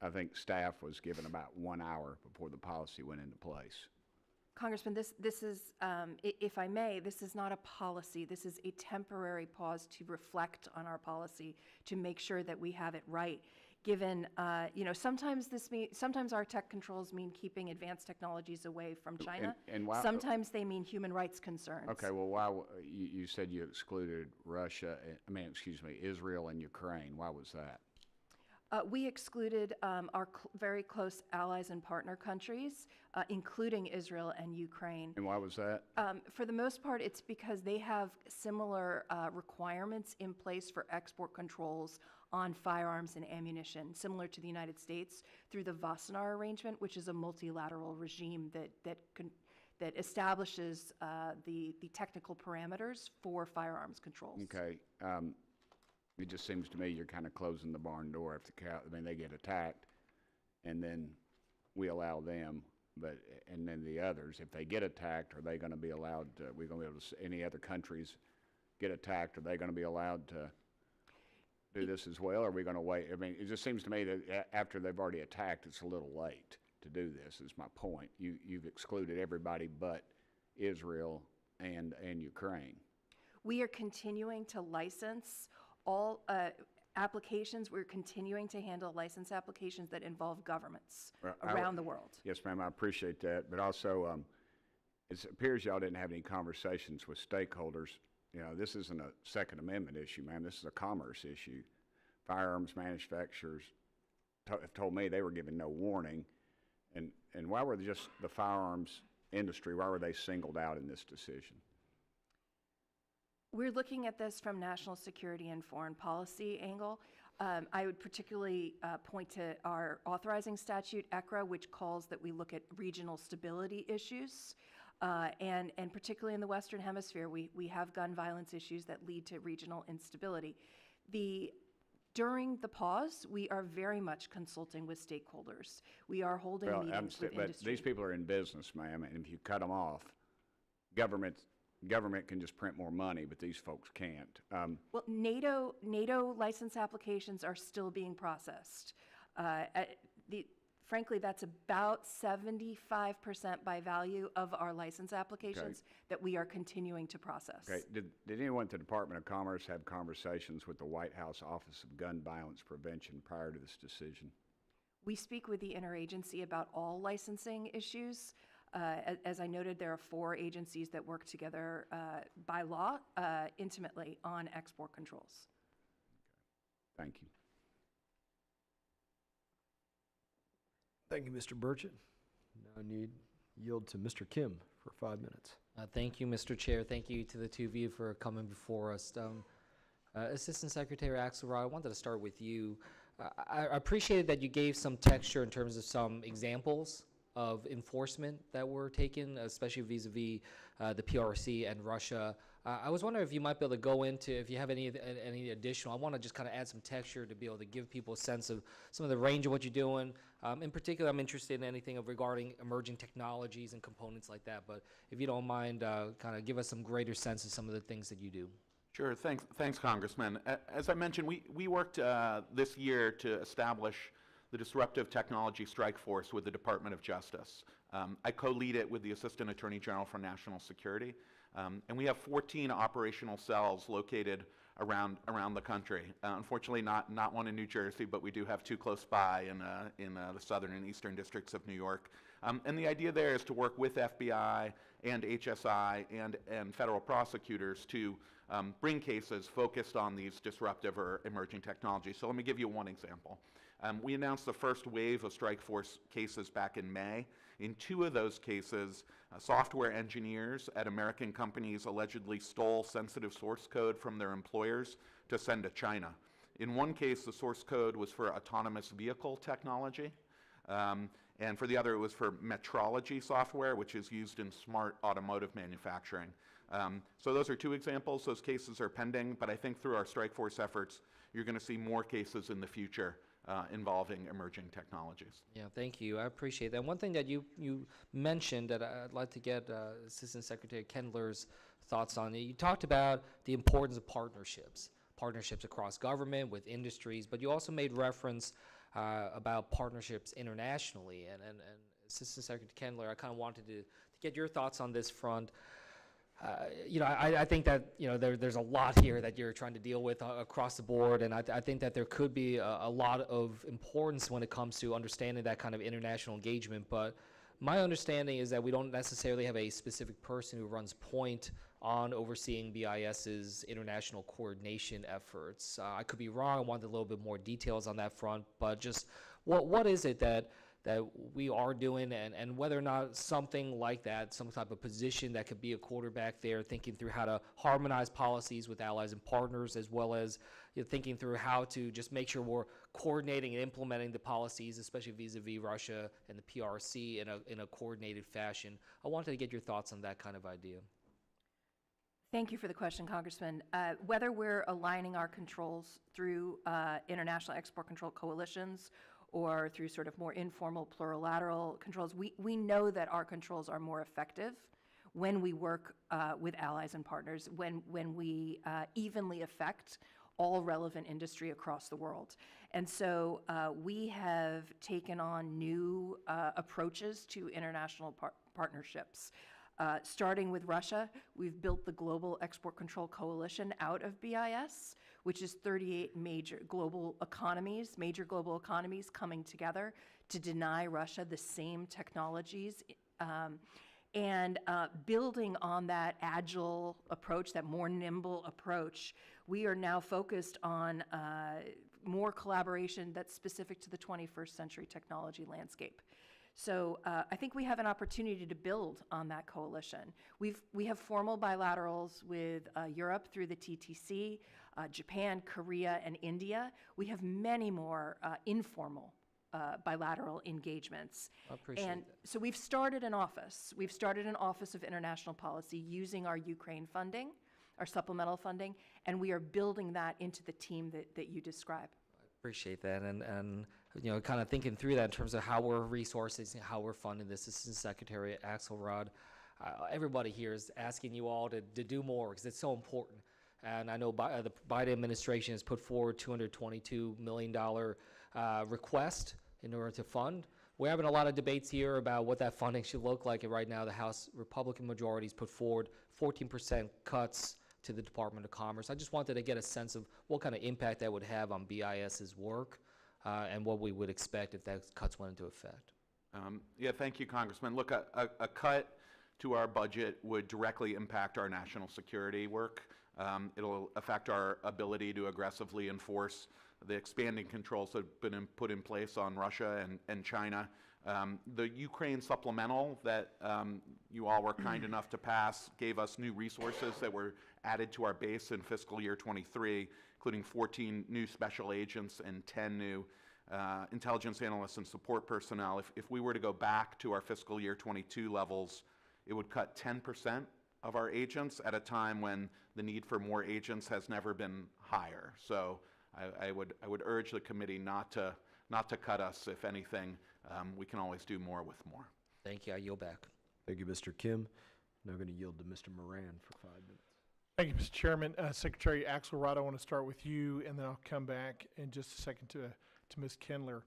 I think staff was given about 1 hour before the policy went into place. Congressman, this is, if I may, this is not a policy. This is a temporary pause to reflect on our policy, to make sure that we have it right. Given, sometimes our tech controls mean keeping advanced technologies away from China. And why- Sometimes they mean human rights concerns. Okay, well, why, you said you excluded Israel and Ukraine. Why was that? We excluded our very close allies and partner countries, including Israel and Ukraine. And why was that? For the most part, it's because they have similar requirements in place for export controls on firearms and ammunition, similar to the United States, through the Wassenaar Arrangement, which is a multilateral regime that establishes the technical parameters for firearms controls. Okay. It just seems to me you're kind of closing the barn door if they get attacked, and then we allow them, and then the others, if they get attacked, are they going to be allowed to, we're going to be able to, any other countries get attacked, are they going to be allowed to do this as well, or are we going to wait? I mean, it just seems to me that after they've already attacked, it's a little late to do this, is my point. You've excluded everybody but Israel and Ukraine. We are continuing to license all applications. We're continuing to handle license applications that involve governments around the world. Yes, ma'am, I appreciate that. But also, it appears y'all didn't have any conversations with stakeholders. You know, this isn't a Second Amendment issue, ma'am. This is a commerce issue. Firearms manufacturers have told me they were given no warning. And why were just the firearms industry, why were they singled out in this decision? We're looking at this from national security and foreign policy angle. I would particularly point to our authorizing statute, ECRA, which calls that we look at regional stability issues. And particularly in the Western Hemisphere, we have gun violence issues that lead to regional instability. During the pause, we are very much consulting with stakeholders. We are holding meetings with but industry. these people are in business, ma'am, and if you cut them off, government can just print more money, but these folks can't. Well, NATO license applications are still being processed. Frankly, that's about 75% by value of our license applications that we are continuing to process. Okay. Did anyone at the Department of Commerce have conversations with the White House Office of Gun Violence Prevention prior to this decision? We speak with the interagency about all licensing issues. As I noted, there are 4 agencies that work together by law intimately on export controls. Thank you. Thank you, Mr. Burchett. Now I yield to Mr. Kim for 5 minutes. Thank you, Mr. Chair. Thank you to the two of you for coming before us. Assistant Secretary Axelrod, I wanted to start with you. I appreciated that you gave some texture in terms of some examples of enforcement that were taken, especially vis-a-vis the PRC and Russia. I was wondering if you might be able to go into, if you have any additional, I want to just kind of add some texture to be able to give people a sense of some of the range of what you're doing. In particular, I'm interested in anything regarding emerging technologies and components like that, but if you don't mind, kind of give us some greater sense of some of the things that you do. Sure. Thanks, Congressman. As I mentioned, we worked this year to establish the Disruptive Technology Strike Force with the Department of Justice. I co-lead it with the Assistant Attorney General for National Security. And we have 14 operational cells located around the country. Unfortunately, not one in New Jersey, but we do have 2 close by in the southern and eastern districts of New York. And the idea there is to work with FBI and HSI and federal prosecutors to bring cases focused on these disruptive or emerging technologies. So let me give you one example. We announced the first wave of strike force cases back in May. In 2 of those cases, software engineers at American companies allegedly stole sensitive source code from their employers to send to China. In one case, the source code was for autonomous vehicle technology, and for the other, it was for metrology software, which is used in smart automotive manufacturing. So those are 2 examples. Those cases are pending, but I think through our strike force efforts, you're going to see more cases in the future involving emerging technologies. Yeah, thank you. I appreciate that. One thing that you mentioned that I'd like to get Assistant Secretary Kendler's thoughts on. You talked about the importance of partnerships across government, with industries, but you also made reference about partnerships internationally. And Assistant Secretary Kendler, I kind of wanted to get your thoughts on this front. I think that, there's a lot here that you're trying to deal with across the board, and I think that there could be a lot of importance when it comes to understanding that kind of international engagement. But my understanding is that we don't necessarily have a specific person who runs point on overseeing BIS's international coordination efforts. I could be wrong. I wanted a little bit more details on that front, but just what is it that we are doing, and whether or not something like that, some type of position that could be a quarterback there, thinking through how to harmonize policies with allies and partners, as well as thinking through how to just make sure we're coordinating and implementing the policies, especially vis-a-vis Russia and the PRC in a coordinated fashion. I wanted to get your thoughts on that kind of idea. Thank you for the question, Congressman. Whether we're aligning our controls through international export control coalitions or through sort of more informal plurilateral controls, we know that our controls are more effective when we work with allies and partners, when we evenly affect all relevant industry across the world. And so we have taken on new approaches to international partnerships. Starting with Russia, we've built the Global Export Control Coalition out of BIS, which is 38 major global economies coming together to deny Russia the same technologies, and building on that agile approach, that more nimble approach. We are now focused on more collaboration that's specific to the 21st century technology landscape. So I think we have an opportunity to build on that coalition. We have formal bilaterals with Europe through the TTC, Japan, Korea, and India. We have many more informal bilateral engagements. I appreciate and that. So we've started an office. We've started an Office of International Policy using our Ukraine funding, our supplemental funding, and we are building that into the team that you describe. Appreciate that, and kind of thinking through that in terms of how we're resourcing, how we're funding this. Assistant Secretary Axelrod, everybody here is asking you all to do more because it's so important. And I know the Biden administration has put forward $222 million request in order to fund. We're having a lot of debates here about what that funding should look like, and right now the House Republican majority's put forward 14% cuts to the Department of Commerce. I just wanted to get a sense of what kind of impact that would have on BIS's work and what we would expect if those cuts went into effect. Thank you, Congressman. Look, a cut to our budget would directly impact our national security work. It'll affect our ability to aggressively enforce the expanding controls that have been put in place on Russia and China. The Ukraine supplemental that you all were kind enough to pass gave us new resources that were added to our base in fiscal year 23, including 14 new special agents and 10 new intelligence analysts and support personnel. If we were to go back to our fiscal year 22 levels, it would cut 10% of our agents at a time when the need for more agents has never been higher. So I would urge the committee not to cut us. If anything, we can always do more with more. Thank you. I yield back. Thank you, Mr. Kim. Now going to yield to Mr. Moran for 5 minutes. Thank you, Mr. Chairman. Secretary Axelrod, I want to start with you, and then I'll come back in just a second to Ms. Kendler.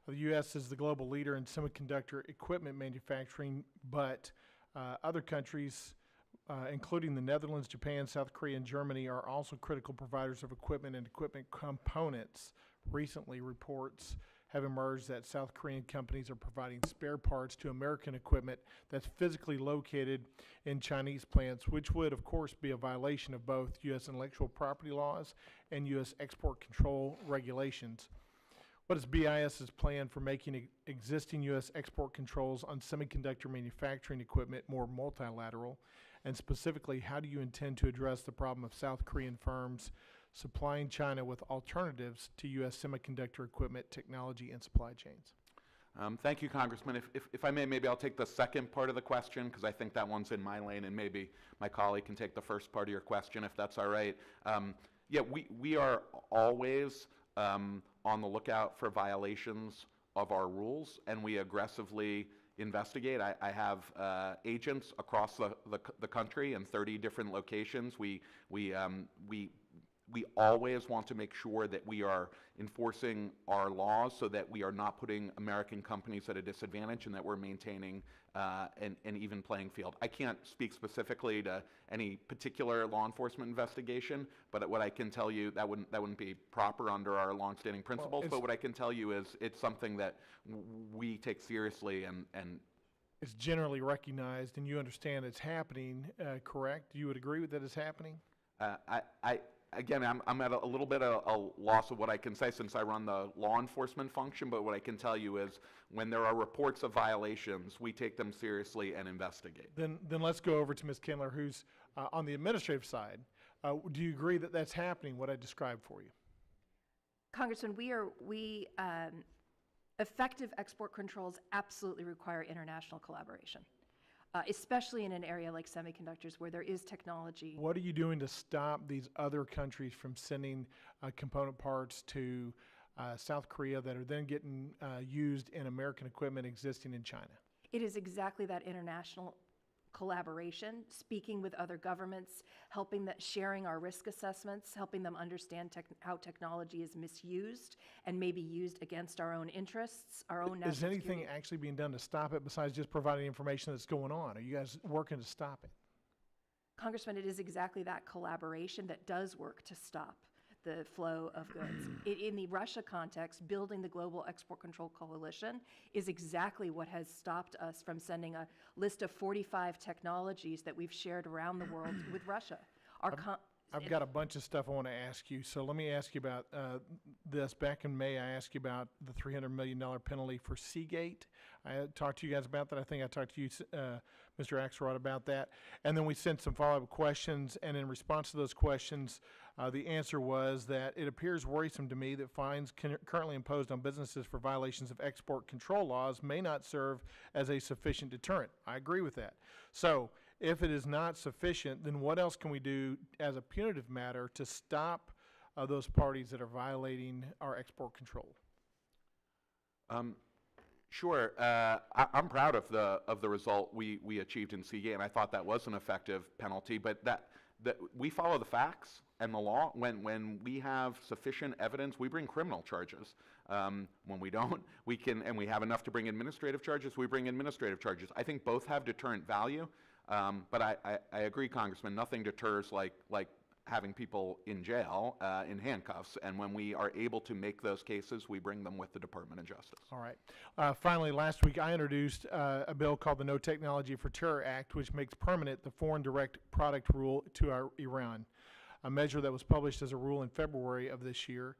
The U.S. is the global leader in semiconductor equipment manufacturing, but other countries, including the Netherlands, Japan, South Korea, and Germany, are also critical providers of equipment and equipment components. Recently, reports have emerged that South Korean companies are providing spare parts to American equipment that's physically located in Chinese plants, which would, of course, be a violation of both U.S. intellectual property laws and U.S. export control regulations. What is BIS's plan for making existing U.S. export controls on semiconductor manufacturing equipment more multilateral? And specifically, how do you intend to address the problem of South Korean firms supplying China with alternatives to U.S. semiconductor equipment, technology, and supply chains? Thank you, Congressman. If I may, maybe I'll take the second part of the question, because I think that one's in my lane, and maybe my colleague can take the first part of your question, if that's all right. We are always on the lookout for violations of our rules, and we aggressively investigate. I have agents across the country in 30 different locations. We we always want to make sure that we are enforcing our laws so that we are not putting American companies at a disadvantage and that we're maintaining an even playing field. I can't speak specifically to any particular law enforcement investigation, but what I can tell you, that wouldn't be proper under our longstanding principles, but what I can tell you is it's something that we take seriously and It's generally recognized, and you understand it's happening, correct? You would agree with that it's happening? Again, I'm at a little bit of a loss of what I can say since I run the law enforcement function, but what I can tell you is when there are reports of violations, we take them seriously and investigate. Then let's go over to Ms. Kendler, who's on the administrative side. Do you agree that that's happening, what I described for you? Congressman, effective export controls absolutely require international collaboration, especially in an area like semiconductors where there is technology. What are you doing to stop these other countries from sending component parts to South Korea that are then getting used in American equipment existing in China? It is exactly that international collaboration, speaking with other governments, sharing our risk assessments, helping them understand how technology is misused and maybe used against our own interests, our own national Is anything security. actually being done to stop it besides just providing information that's going on? Are you guys working to stop it? Congressman, it is exactly that collaboration that does work to stop the flow of goods. In the Russia context, building the Global Export Control Coalition is exactly what has stopped us from sending a list of 45 technologies that we've shared around the world with Russia. I've got a bunch of stuff I want to ask you, so let me ask you about this. Back in May, I asked you about the $300 million penalty for Seagate. I talked to you guys about that. I think I talked to you, Mr. Axelrod, about that. And then we sent some follow-up questions, and in response to those questions, the answer was that it appears worrisome to me that fines currently imposed on businesses for violations of export control laws may not serve as a sufficient deterrent. I agree with that. So, if it is not sufficient, then what else can we do as a punitive matter to stop those parties that are violating our export control? Sure. I'm proud of the result we achieved in Seagate, and I thought that was an effective penalty. But that we follow the facts and the law. When we have sufficient evidence, we bring criminal charges. When we don't, we have enough to bring administrative charges. We bring administrative charges. I think both have deterrent value. But I agree, Congressman, nothing deters like having people in jail in handcuffs. And when we are able to make those cases, we bring them with the Department of Justice. All right. Finally, last week I introduced a bill called the No Technology for Terror Act, which makes permanent the foreign direct product rule to Iran, a measure that was published as a rule in February of this year.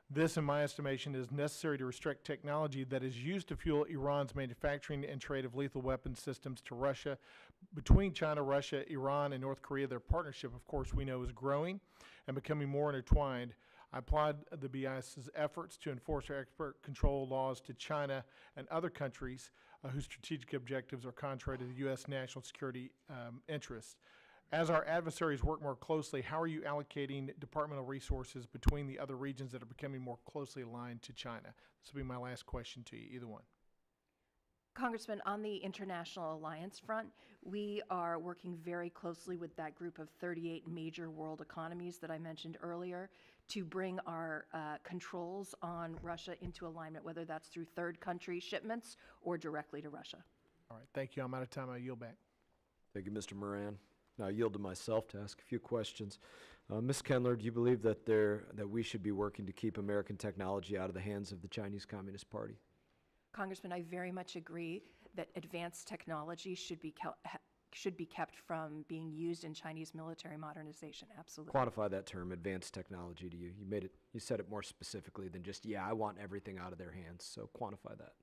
This, in my estimation, is necessary to restrict technology that is used to fuel Iran's manufacturing and trade of lethal weapon systems to Russia. Between China, Russia, Iran, and North Korea, their partnership, of course, we know is growing and becoming more intertwined. I applaud the BIS's efforts to enforce our export control laws to China and other countries whose strategic objectives are contrary to the U.S. national security interests. As our adversaries work more closely, how are you allocating departmental resources between the other regions that are becoming more closely aligned to China? This will be my last question to you, either one. Congressman, on the international alliance front, we are working very closely with that group of 38 major world economies that I mentioned earlier to bring our controls on Russia into alignment, whether that's through third country shipments or directly to Russia. All right, thank you. I'm out of time. I yield back. Thank you, Mr. Moran. Now I yield to myself to ask a few questions. Ms. Kendler, do you believe that we should be working to keep American technology out of the hands of the Chinese Communist Party? Congressman, I very much agree that advanced technology should be kept from being used in Chinese military modernization. Absolutely. Quantify that term, advanced technology, to you. You said it more specifically than just, yeah, I want everything out of their hands. So quantify that.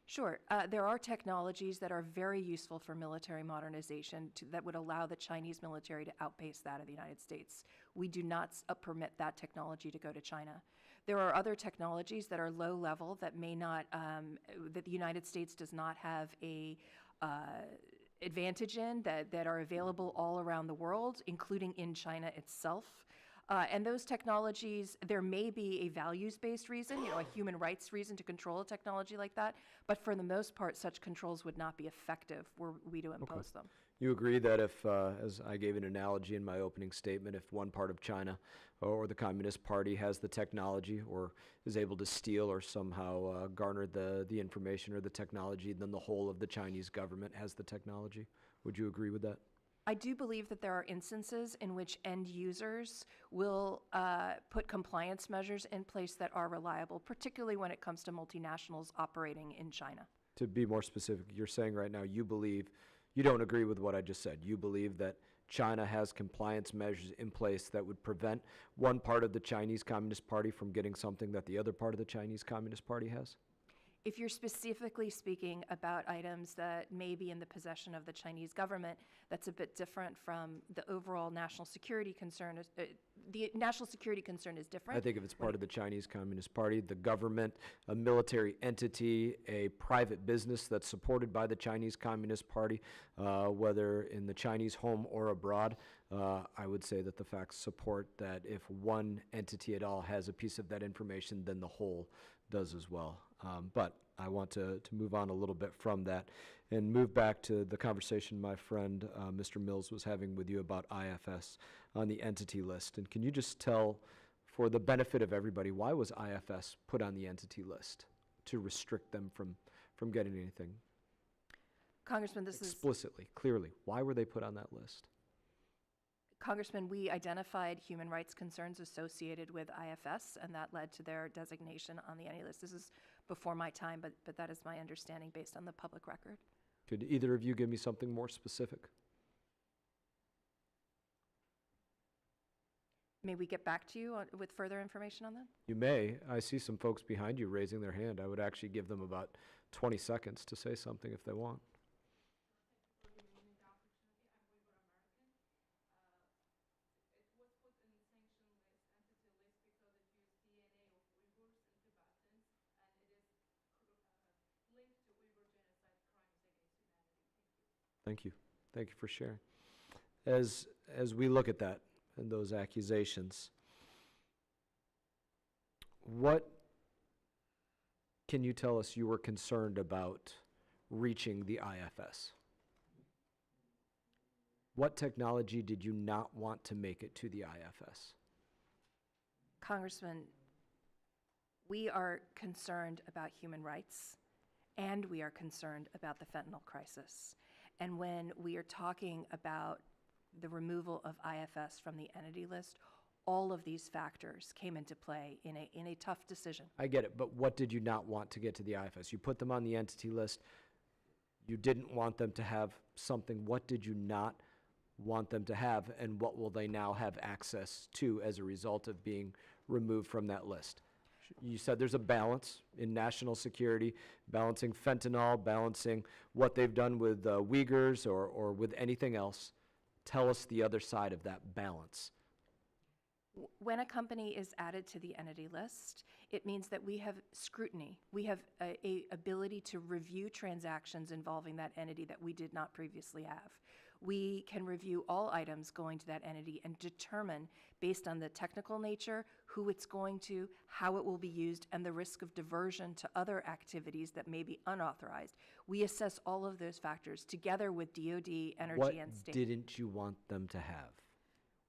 Sure. There are technologies that are very useful for military modernization that would allow the Chinese military to outpace that of the United States. We do not permit that technology to go to China. There are other technologies that are low level that may not, that the United States does not have a advantage in, that are available all around the world, including in China itself. And those technologies, there may be a values-based reason, a human rights reason to control a technology like that, but for the most part, such controls would not be effective were we to impose them. You agree that if, as I gave an analogy in my opening statement, if one part of China or the Communist Party has the technology or is able to steal or somehow garner the information or the technology, then the whole of the Chinese government has the technology? Would you agree with that? I do believe that there are instances in which end users will put compliance measures in place that are reliable, particularly when it comes to multinationals operating in China. To be more specific, you're saying right now you believe, you don't agree with what I just said. You believe that China has compliance measures in place that would prevent one part of the Chinese Communist Party from getting something that the other part of the Chinese Communist Party has? If you're specifically speaking about items that may be in the possession of the Chinese government, that's a bit different from the overall national security concern. The national security concern is different. I think if it's part of the Chinese Communist Party, the government, a military entity, a private business that's supported by the Chinese Communist Party, whether in the Chinese home or abroad, I would say that the facts support that if one entity at all has a piece of that information, then the whole does as well. But I want to move on a little bit from that and move back to the conversation my friend Mr. Mills was having with you about IFS on the entity list. And can you just tell, for the benefit of everybody, why was IFS put on the entity list? To restrict them from getting anything? Congressman, this is... Explicitly, clearly, why were they put on that list? Congressman, we identified human rights concerns associated with IFS, and that led to their designation on the entity list. This is before my time, but that is my understanding based on the public record. Could either of you give me something more specific? May we get back to you with further information on that? You may. I see some folks behind you raising their hand. I would actually give them about 20 seconds to say something if they want. Thank you. Thank you for sharing. As we look at that and those accusations, what can you tell us you were concerned about reaching the IFS? What technology did you not want to make it to the IFS? Congressman, we are concerned about human rights, and we are concerned about the fentanyl crisis. And when we are talking about the removal of IFS from the entity list, all of these factors came into play in a tough decision. I get it, but what did you not want to get to the IFS? You put them on the entity list. You didn't want them to have something. What did you not want them to have, and what will they now have access to as a result of being removed from that list? You said there's a balance in national security, balancing fentanyl, balancing what they've done with Uyghurs or with anything else. Tell us the other side of that balance. When a company is added to the entity list, it means that we have scrutiny. We have a ability to review transactions involving that entity that we did not previously have. We can review all items going to that entity and determine, based on the technical nature, who it's going to, how it will be used, and the risk of diversion to other activities that may be unauthorized. We assess all of those factors together with DOD, Energy, and State. What didn't you want them to have?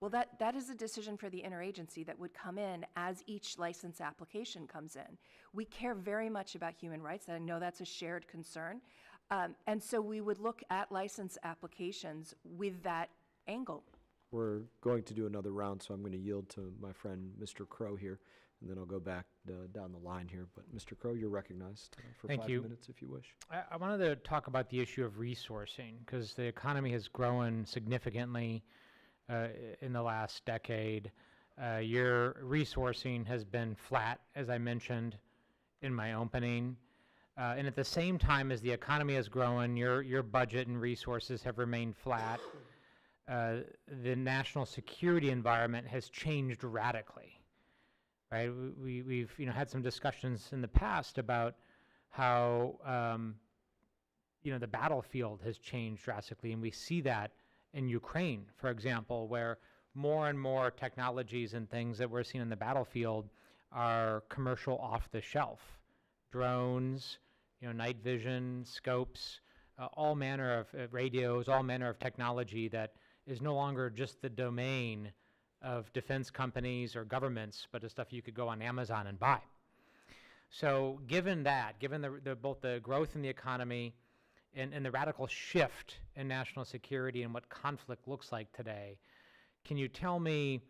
Well, that is a decision for the interagency that would come in as each license application comes in. We care very much about human rights, and I know that's a shared concern. And so we would look at license applications with that angle. We're going to do another round, so I'm going to yield to my friend, Mr. Crow here, and then I'll go back down the line here. But Mr. Crow, you're recognized for Thank 5 you. minutes if you wish. I wanted to talk about the issue of resourcing, because the economy has grown significantly in the last decade. Your resourcing has been flat, as I mentioned in my opening. And at the same time as the economy has grown, your budget and resources have remained flat. The national security environment has changed radically, right? We've had some discussions in the past about how the battlefield has changed drastically, and we see that in Ukraine, for example, where more and more technologies and things that we're seeing in the battlefield are commercial off the shelf. Drones, night vision, scopes, all manner of radios, all manner of technology that is no longer just the domain of defense companies or governments, but the stuff you could go on Amazon and buy. So given that, given both the growth in the economy and the radical shift in national security and what conflict looks like today, can you tell me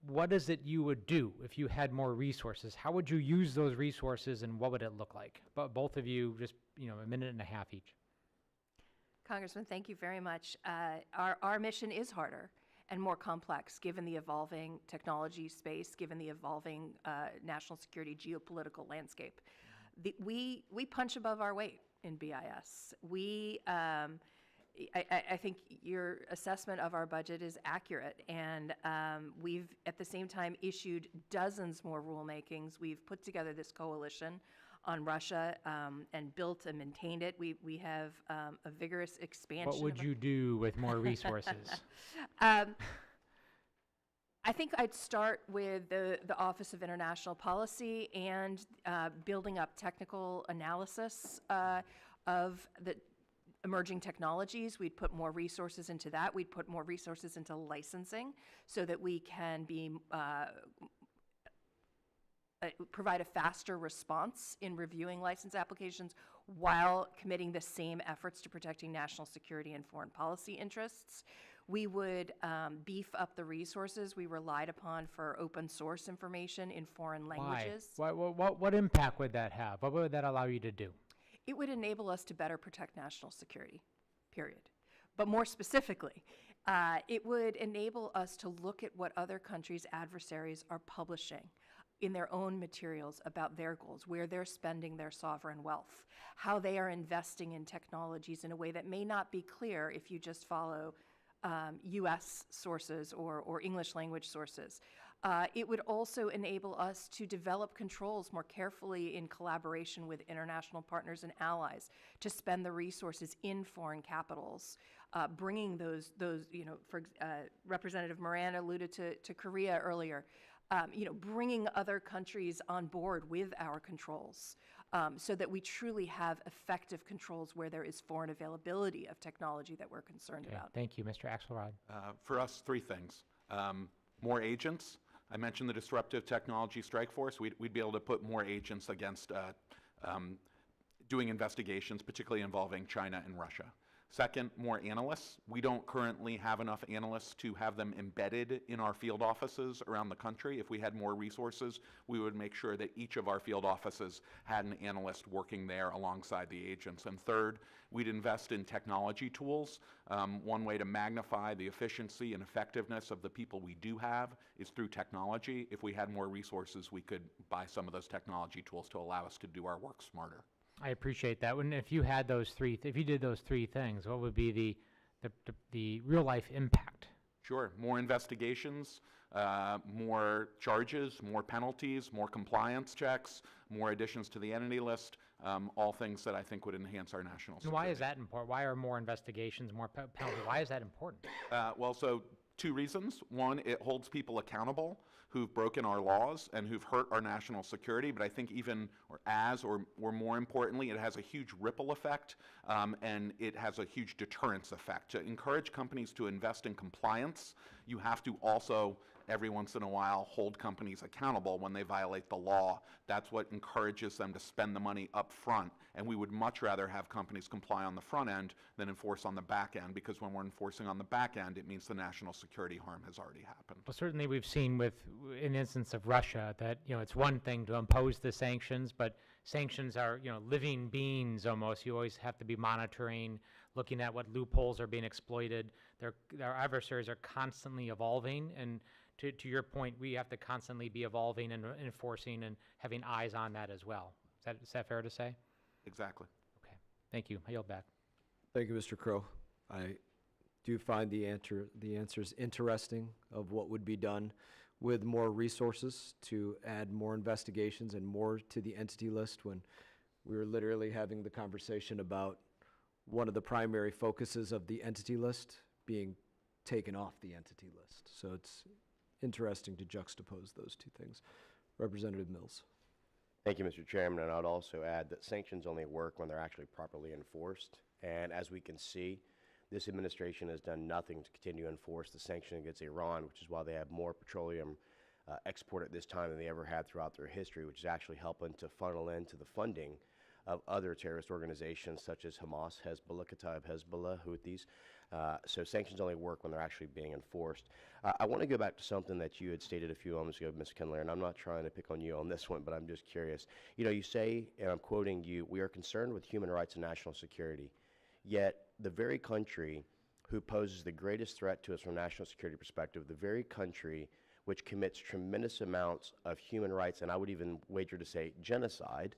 what is it you would do if you had more resources? How would you use those resources, and what would it look like? But both of you, just a minute and a half each. Congressman, thank you very much. Our mission is harder and more complex given the evolving technology space, given the evolving national security geopolitical landscape. We punch above our weight in BIS. I think your assessment of our budget is accurate, and we've at the same time issued dozens more rulemakings. We've put together this coalition on Russia and built and maintained it. We have a vigorous expansion. What would you do with more resources? I think I'd start with the Office of International Policy and building up technical analysis of the emerging technologies. We'd put more resources into that. We'd put more resources into licensing so that we can be provide a faster response in reviewing license applications while committing the same efforts to protecting national security and foreign policy interests. We would beef up the resources we relied upon for open source information in foreign languages. Why? What impact would that have? What would that allow you to do? It would enable us to better protect national security, period. But more specifically, it would enable us to look at what other countries' adversaries are publishing in their own materials about their goals, where they're spending their sovereign wealth, how they are investing in technologies in a way that may not be clear if you just follow U.S. sources or English language sources. It would also enable us to develop controls more carefully in collaboration with international partners and allies to spend the resources in foreign capitals, bringing those Representative Moran alluded to Korea earlier, bringing other countries on board with our controls so that we truly have effective controls where there is foreign availability of technology that we're concerned about. Thank you, Mr. Axelrod. For us, three things. More agents. I mentioned the Disruptive Technology Strike Force. We'd be able to put more agents against doing investigations, particularly involving China and Russia. Second, more analysts. We don't currently have enough analysts to have them embedded in our field offices around the country. If we had more resources, we would make sure that each of our field offices had an analyst working there alongside the agents. And third, we'd invest in technology tools. One way to magnify the efficiency and effectiveness of the people we do have is through technology. If we had more resources, we could buy some of those technology tools to allow us to do our work smarter. I appreciate that. If you had those if you did those three things, what would be the real life impact? Sure. More investigations, more charges, more penalties, more compliance checks, more additions to the entity list, all things that I think would enhance our national security. And why is that important? Why are more investigations, more penalties? Why is that important? So two reasons. One, it holds people accountable who've broken our laws and who've hurt our national security, but I think even or more importantly, it has a huge ripple effect and it has a huge deterrence effect. To encourage companies to invest in compliance, you have to also every once in a while hold companies accountable when they violate the law. That's what encourages them to spend the money up front. And we would much rather have companies comply on the front end than enforce on the back end, because when we're enforcing on the back end, it means the national security harm has already happened. Well, certainly we've seen in the instance of Russia that, it's one thing to impose the sanctions, but sanctions are, living beings almost. You always have to be monitoring, looking at what loopholes are being exploited. Our adversaries are constantly evolving, and to your point, we have to constantly be evolving and enforcing and having eyes on that as well. Is that fair to say? Exactly. Okay. Thank you. I yield back. Thank you, Mr. Crow. I do find the answers interesting of what would be done with more resources to add more investigations and more to the entity list, when we were literally having the conversation about one of the primary focuses of the entity list being taken off the entity list. So it's interesting to juxtapose those two things. Representative Mills. Thank you, Mr. Chairman, and I'd also add that sanctions only work when they're actually properly enforced. And as we can see, this administration has done nothing to continue to enforce the sanction against Iran, which is why they have more petroleum export at this time than they ever had throughout their history, which is actually helping to funnel into the funding of other terrorist organizations such as Hamas, Hezbollah, Kataib Hezbollah, Houthis. So sanctions only work when they're actually being enforced. I want to go back to something that you had stated a few moments ago, Ms. Kendler, and I'm not trying to pick on you on this one, but I'm just curious. You know, you say, and I'm quoting you, we are concerned with human rights and national security, yet the very country who poses the greatest threat to us from a national security perspective, the very country which commits tremendous amounts of human rights, and I would even wager to say genocide,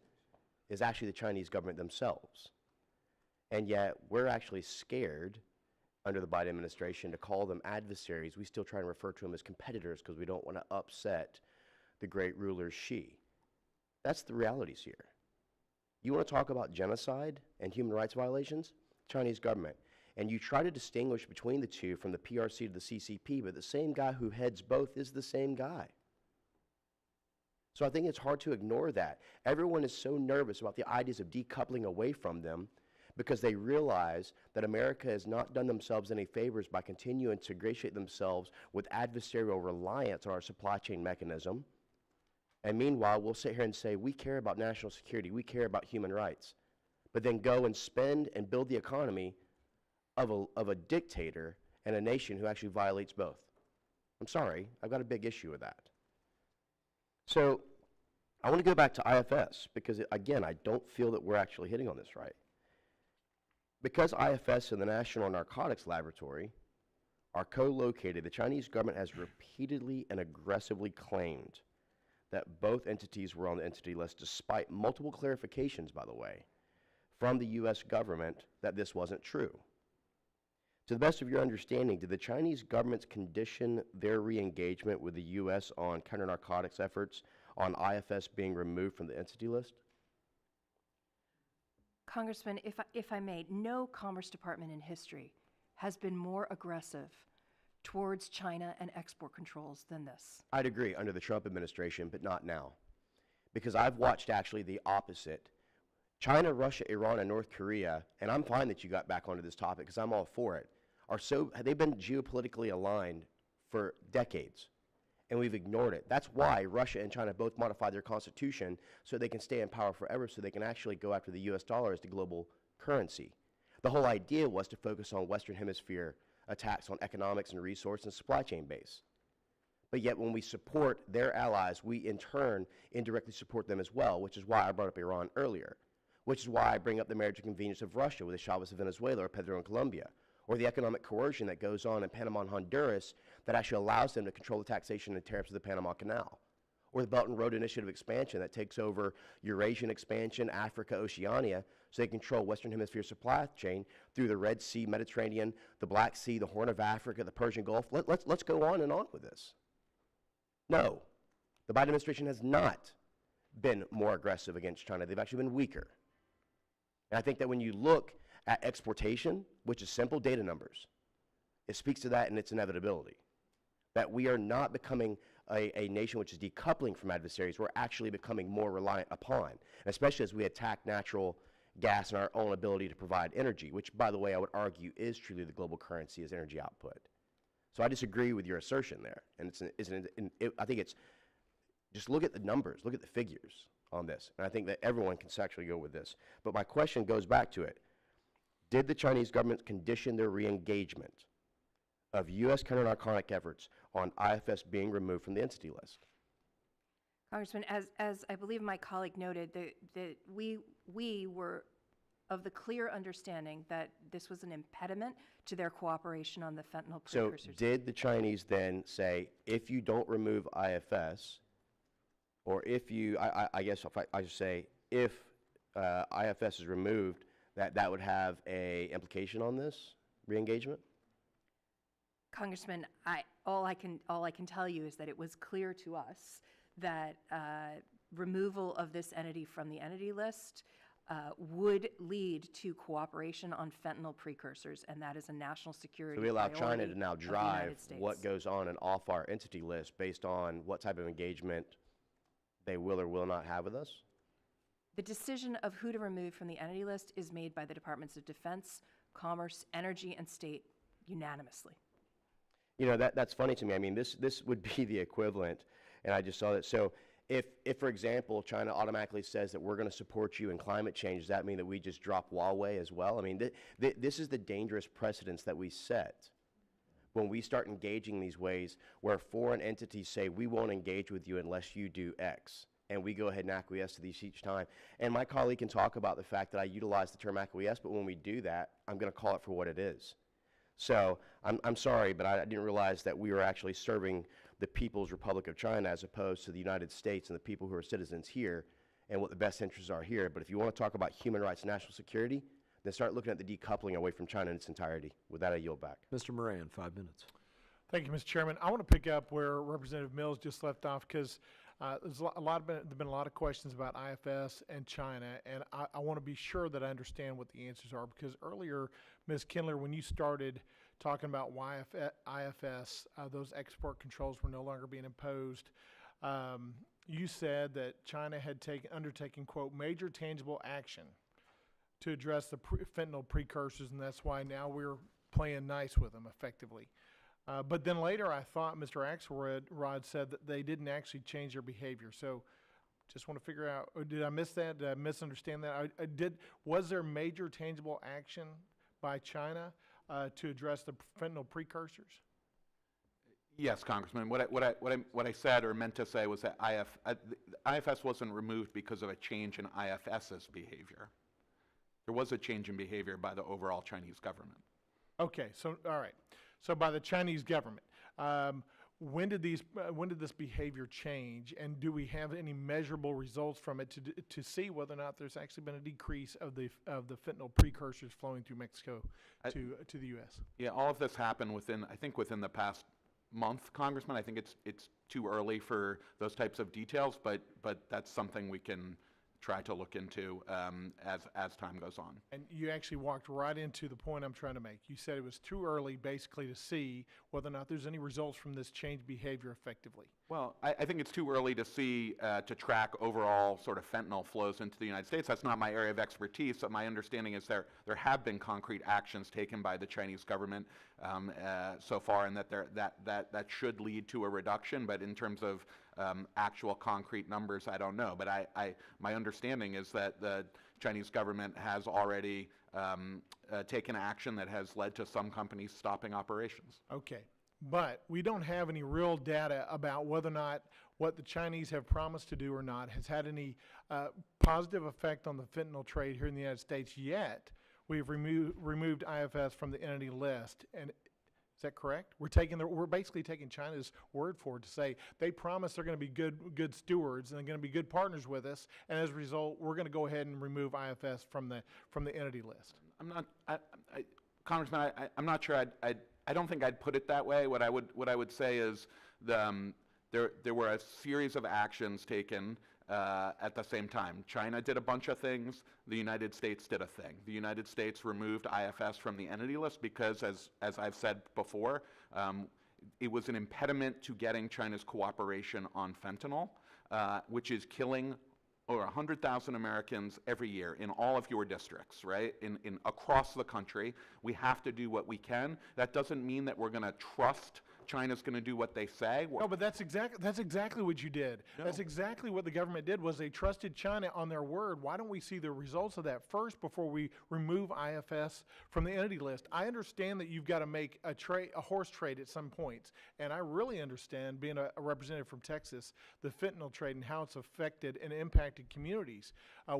is actually the Chinese government themselves. And yet, we're actually scared under the Biden administration to call them adversaries. We still try and refer to them as competitors because we don't want to upset the great ruler Xi. That's the realities here. You want to talk about genocide and human rights violations? Chinese government. And you try to distinguish between the two from the PRC to the CCP, but the same guy who heads both is the same guy. So I think it's hard to ignore that. Everyone is so nervous about the ideas of decoupling away from them because they realize that America has not done themselves any favors by continuing to ingratiate themselves with adversarial reliance on our supply chain mechanism. And meanwhile, we'll sit here and say, we care about national security, we care about human rights, but then go and spend and build the economy of a dictator and a nation who actually violates both. I'm sorry, I've got a big issue with that. So I want to go back to IFS because, again, I don't feel that we're actually hitting on this right. Because IFS and the National Narcotics Laboratory are co-located, the Chinese government has repeatedly and aggressively claimed that both entities were on the entity list, despite multiple clarifications, by the way, from the U.S. government that this wasn't true. To the best of your understanding, did the Chinese government condition their re-engagement with the U.S. on counter-narcotics efforts on IFS being removed from the entity list? Congressman, if I may, no Commerce Department in history has been more aggressive towards China and export controls than this. I'd agree under the Trump administration, but not now. Because I've watched actually the opposite. China, Russia, Iran, and North Korea, and I'm fine that you got back onto this topic because I'm all for it, they've been geopolitically aligned for decades, and we've ignored it. That's why Russia and China both modified their constitution so they can stay in power forever, so they can actually go after the U.S. dollar as the global currency. The whole idea was to focus on Western Hemisphere attacks on economics and resource and supply chain base. But yet when we support their allies, we in turn indirectly support them as well, which is why I brought up Iran earlier, which is why I bring up the marriage of convenience of Russia with the Chavez of Venezuela or Pedro in Colombia, or the economic coercion that goes on in Panama and Honduras that actually allows them to control the taxation and tariffs of the Panama Canal, or the Belt and Road Initiative expansion that takes over Eurasian expansion, Africa, Oceania, so they control Western Hemisphere supply chain through the Red Sea, Mediterranean, the Black Sea, the Horn of Africa, the Persian Gulf. Let's go on and on with this. No, the Biden administration has not been more aggressive against China. They've actually been weaker. And I think that when you look at exportation, which is simple data numbers, it speaks to that and its inevitability. That we are not becoming a nation which is decoupling from adversaries, we're actually becoming more reliant upon, and especially as we attack natural gas and our own ability to provide energy, which, by the way, I would argue is truly the global currency as energy output. So I disagree with your assertion there, and I think it's, just look at the numbers, look at the figures on this, and I think that everyone can actually go with this. But my question goes back to it. Did the Chinese government condition their re-engagement of U.S. counter-narcotic efforts on IFS being removed from the entity list? Congressman, as I believe my colleague noted, that we were of the clear understanding that this was an impediment to their cooperation on the fentanyl precursors. So did the Chinese then say, if you don't remove IFS, or if you, I guess if I should say, if IFS is removed, that would have a implication on this re-engagement? Congressman, all I can tell you is that it was clear to us that removal of this entity from the entity list would lead to cooperation on fentanyl precursors, and that is a national security So we allow priority China to now of the drive United States. what goes on and off our entity list based on what type of engagement they will or will not have with us? The decision of who to remove from the entity list is made by the Departments of Defense, Commerce, Energy, and State unanimously. You know, that's funny to me. I mean, this would be the equivalent, and I just saw that. So if for example, China automatically says that we're going to support you in climate change, does that mean that we just drop Huawei as well? I mean, this is the dangerous precedence that we set when we start engaging these ways where foreign entities say, we won't engage with you unless you do X. And we go ahead and acquiesce to these each time. And my colleague can talk about the fact that I utilize the term acquiesce, but when we do that, I'm going to call it for what it is. So I'm sorry, but I didn't realize that we were actually serving the People's Republic of China as opposed to the United States and the people who are citizens here and what the best interests are here. But if you want to talk about human rights and national security, then start looking at the decoupling away from China in its entirety. With that, I yield back. Mr. Moran, 5 minutes. Thank you, Mr. Chairman. I want to pick up where Representative Mills just left off because there's been a lot of questions about IFS and China, and I want to be sure that I understand what the answers are, because earlier, Ms. Kendler, when you started talking about why IFS, those export controls were no longer being imposed, you said that China had undertaken, quote, major tangible action to address the fentanyl precursors, and that's why now we're playing nice with them effectively. But then later I thought Mr. Axelrod said that they didn't actually change their behavior. So just want to figure out, or did I miss that? Did I misunderstand that? Was there major tangible action by China to address the fentanyl precursors? Yes, Congressman. What I said or meant to say was that IFS wasn't removed because of a change in IFS's behavior. There was a change in behavior by the overall Chinese government. Okay, so all right. So by the Chinese government, when did this behavior change, and do we have any measurable results from it to see whether or not there's actually been a decrease of the fentanyl precursors flowing through Mexico to the U.S.? Yeah, all of this happened within the past month, Congressman. I think it's too early for those types of details, but that's something we can try to look into as time goes on. And you actually walked right into the point I'm trying to make. You said it was too early basically to see whether or not there's any results from this changed behavior effectively. Well, I think it's too early to see, to track overall sort of fentanyl flows into the United States. That's not my area of expertise, but my understanding is there have been concrete actions taken by the Chinese government so far, and that should lead to a reduction, but in terms of actual concrete numbers, I don't know. But my understanding is that the Chinese government has already taken action that has led to some companies stopping operations. Okay. But we don't have any real data about whether or not what the Chinese have promised to do or not has had any positive effect on the fentanyl trade here in the United States yet. We've removed IFS from the entity list, and is that correct? We're basically taking China's word for it to say they promise they're going to be good stewards and they're going to be good partners with us, and as a result, we're going to go ahead and remove IFS from the entity list. Congressman, I'm not sure. I don't think I'd put it that way. What I would say is there were a series of actions taken at the same time. China did a bunch of things. The United States did a thing. The United States removed IFS from the entity list because, as I've said before, it was an impediment to getting China's cooperation on fentanyl, which is killing over 100,000 Americans every year in all of your districts, right? In across the country. We have to do what we can. That doesn't mean that we're going to trust China's going to do what they say. No, but that's exactly what you did. No. That's exactly what the government did, was they trusted China on their word. Why don't we see the results of that first before we remove IFS from the entity list? I understand that you've got to make a horse trade at some points, and I really understand, being a representative from Texas, the fentanyl trade and how it's affected and impacted communities.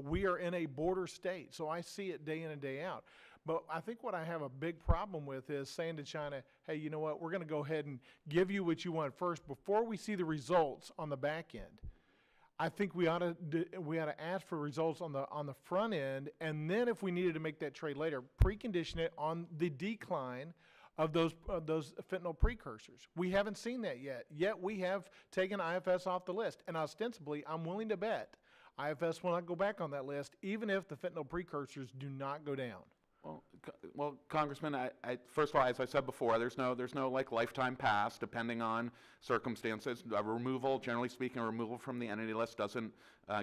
We are in a border state, so I see it day in and day out. But I think what I have a big problem with is saying to China, hey, you know what, we're going to go ahead and give you what you want first before we see the results on the back end. I think we ought to ask for results on the front end, and then if we needed to make that trade later, precondition it on the decline of those fentanyl precursors. We haven't seen that yet. Yet we have taken IFS off the list, and ostensibly, I'm willing to bet IFS will not go back on that list, even if the fentanyl precursors do not go down. Well, Congressman, first of all, as I said before, there's no like lifetime pass, depending on circumstances. A removal, generally speaking, a removal from the entity list doesn't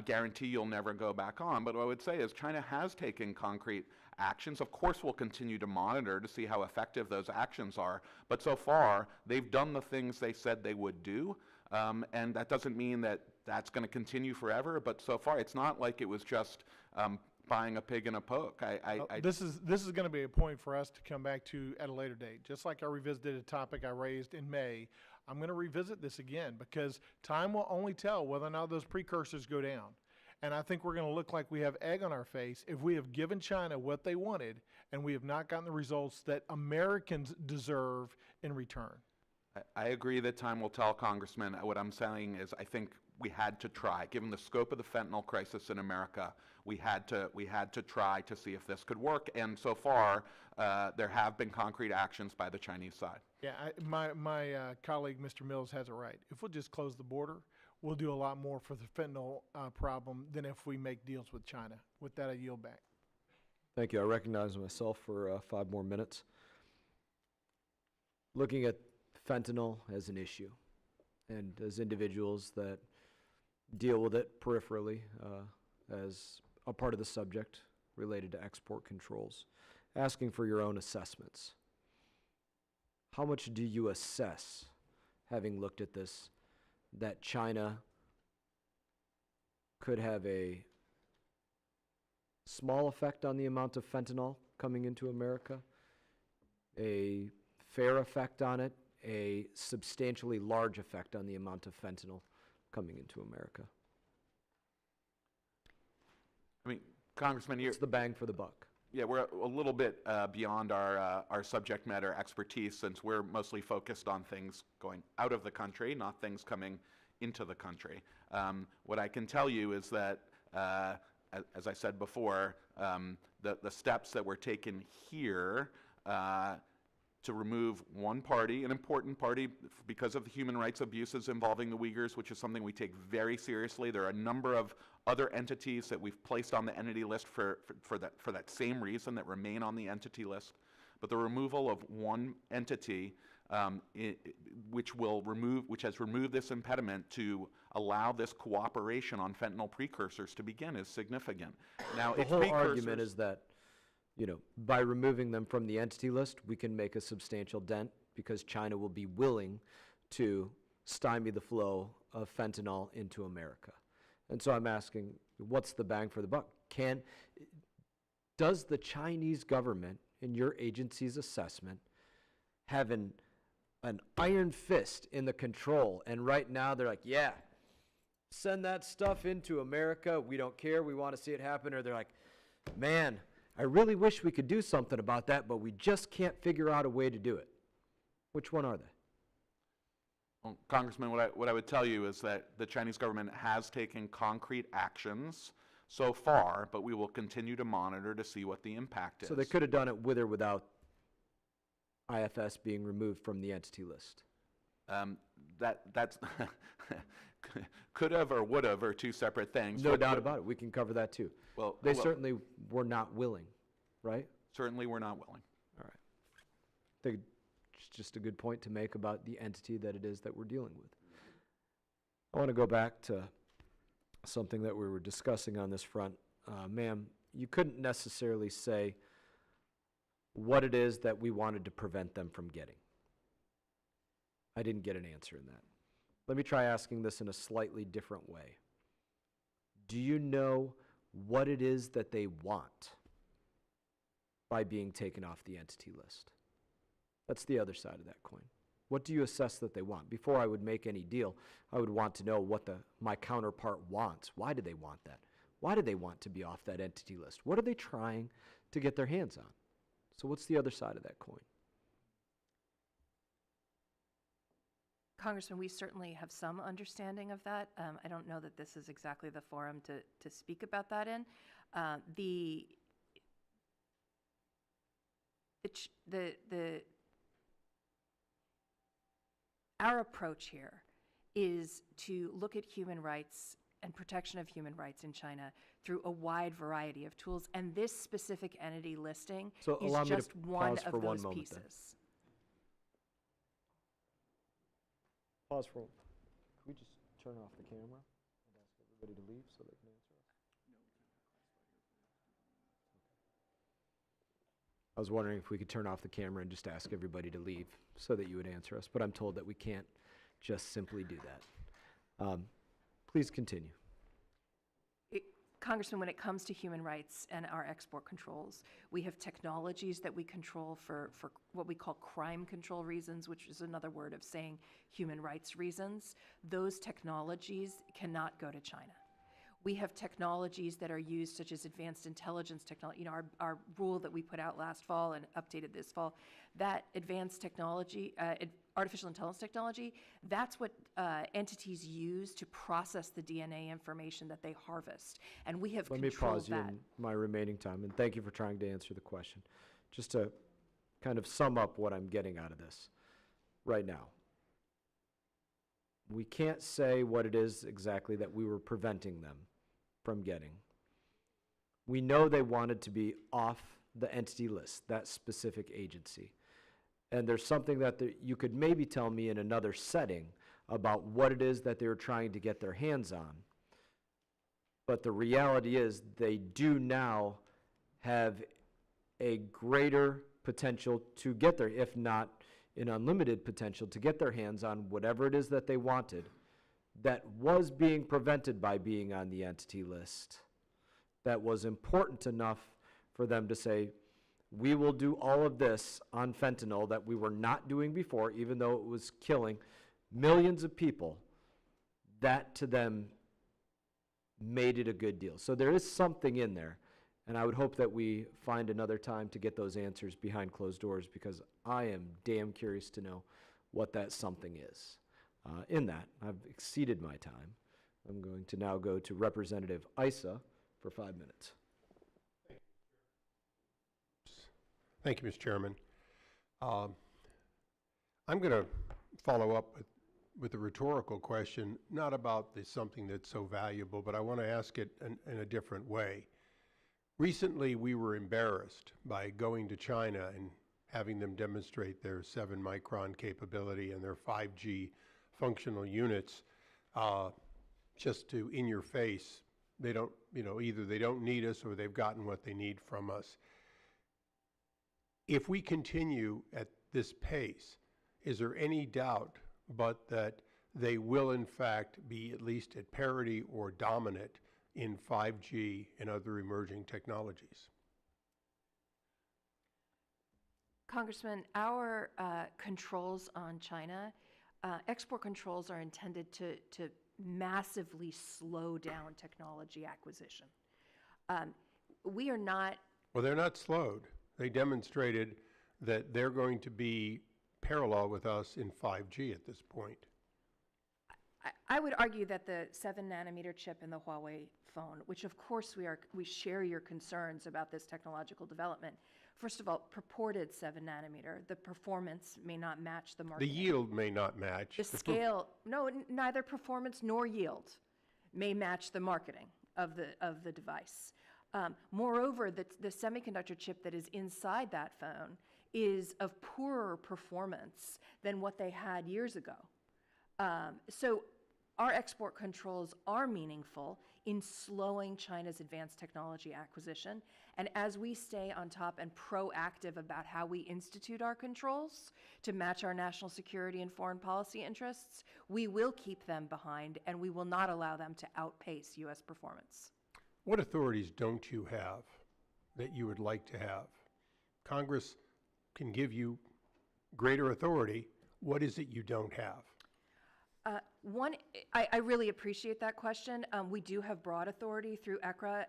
guarantee you'll never go back on. But what I would say is China has taken concrete actions. Of course, we'll continue to monitor to see how effective those actions are. But so far, they've done the things they said they would do. And that doesn't mean that that's going to continue forever. But so far, it's not like it was just buying a pig in a poke. This is going to be a point for us to come back to at a later date. Just like I revisited a topic I raised in May, I'm going to revisit this again because time will only tell whether or not those precursors go down. And I think we're going to look like we have egg on our face if we have given China what they wanted and we have not gotten the results that Americans deserve in return. I agree that time will tell, Congressman. What I'm saying is I think we had to try. Given the scope of the fentanyl crisis in America, we had to try to see if this could work. And so far, there have been concrete actions by the Chinese side. Yeah, my colleague, Mr. Mills, has it right. If we'll just close the border, we'll do a lot more for the fentanyl problem than if we make deals with China. With that, I yield back. Thank you. I recognize myself for 5 more minutes. Looking at fentanyl as an issue and as individuals that deal with it peripherally as a part of the subject related to export controls, asking for your own assessments. How much do you assess, having looked at this, that China could have a small effect on the amount of fentanyl coming into America, a fair effect on it, a substantially large effect on the amount of fentanyl coming into America? I mean, Congressman, What's the bang for the buck? Yeah, we're a little bit beyond our subject matter expertise since we're mostly focused on things going out of the country, not things coming into the country. What I can tell you is that, as I said before, the steps that were taken here to remove one party, an important party, because of the human rights abuses involving the Uyghurs, which is something we take very seriously. There are a number of other entities that we've placed on the entity list for that same reason, that remain on the entity list. But the removal of one entity, which has removed this impediment to allow this cooperation on fentanyl precursors to begin, is significant. Now, The whole argument is that, by removing them from the entity list, we can make a substantial dent because China will be willing to stymie the flow of fentanyl into America. And so I'm asking, what's the bang for the buck? Does the Chinese government, in your agency's assessment, have an iron fist in the control? And right now they're like, yeah, send that stuff into America. We don't care. We want to see it happen. Or they're like, man, I really wish we could do something about that, but we just can't figure out a way to do it. Which one are they? Well, Congressman, what I would tell you is that the Chinese government has taken concrete actions so far, but we will continue to monitor to see what the impact is. So they could have done it with or without IFS being removed from the entity list. That's could have or would have are two separate things. No doubt about it. We can cover that too. Well, they certainly were not willing, right? Certainly we're not willing. All right. I think it's just a good point to make about the entity that it is that we're dealing with. I want to go back to something that we were discussing on this front. Ma'am, you couldn't necessarily say what it is that we wanted to prevent them from getting. I didn't get an answer in that. Let me try asking this in a slightly different way. Do you know what it is that they want by being taken off the entity list? That's the other side of that coin. What do you assess that they want? Before I would make any deal, I would want to know what my counterpart wants. Why do they want that? Why do they want to be off that entity list? What are they trying to get their hands on? So what's the other side of that coin? Congressman, we certainly have some understanding of that. I don't know that this is exactly the forum to speak about that in. Our approach here is to look at human rights and protection of human rights in China through a wide variety of tools, and this specific entity listing So is allow me to just one pause of for one those moment then. pieces. Pause for, can we just turn off the camera and ask everybody to leave so they can answer us? I was wondering if we could turn off the camera and just ask everybody to leave so that you would answer us, but I'm told that we can't just simply do that. Please continue. Congressman, when it comes to human rights and our export controls, we have technologies that we control for what we call crime control reasons, which is another word of saying human rights reasons. Those technologies cannot go to China. We have technologies that are used, such as advanced intelligence technology. You know, our rule that we put out last fall and updated this fall, that advanced technology, artificial intelligence technology, that's what entities use to process the DNA information that they harvest. And we have Let me controlled pause you that. in my remaining time, and thank you for trying to answer the question. Just to kind of sum up what I'm getting out of this right now. We can't say what it is exactly that we were preventing them from getting. We know they wanted to be off the entity list, that specific agency. And there's something that you could maybe tell me in another setting about what it is that they were trying to get their hands on. But the reality is they do now have a greater potential to get there, if not an unlimited potential, to get their hands on whatever it is that they wanted that was being prevented by being on the entity list, that was important enough for them to say, we will do all of this on fentanyl that we were not doing before, even though it was killing millions of people. That to them made it a good deal. So there is something in there, and I would hope that we find another time to get those answers behind closed doors, because I am damn curious to know what that something is. In that, I've exceeded my time. I'm going to now go to Representative Issa for 5 minutes. Thank you, Mr. Chairman. I'm going to follow up with a rhetorical question, not about something that's so valuable, but I want to ask it in a different way. Recently, we were embarrassed by going to China and having them demonstrate their 7-micron capability and their 5G functional units, just to, in your face, they don't, either they don't need us or they've gotten what they need from us. If we continue at this pace, is there any doubt but that they will in fact be at least at parity or dominant in 5G and other emerging technologies? Congressman, our controls on China, export controls are intended to massively slow down technology acquisition. We are not... Well, they're not slowed. They demonstrated that they're going to be parallel with us in 5G at this point. I would argue that the 7-nanometer chip in the Huawei phone, which of course we share your concerns about this technological development. First of all, purported 7-nanometer, the performance may not match the market. The yield may not match. The scale, no, neither performance nor yield may match the marketing of the device. Moreover, the semiconductor chip that is inside that phone is of poorer performance than what they had years ago. So our export controls are meaningful in slowing China's advanced technology acquisition. And as we stay on top and proactive about how we institute our controls to match our national security and foreign policy interests, we will keep them behind and we will not allow them to outpace U.S. performance. What authorities don't you have that you would like to have? Congress can give you greater authority. What is it you don't have? I really appreciate that question. We do have broad authority through ECRA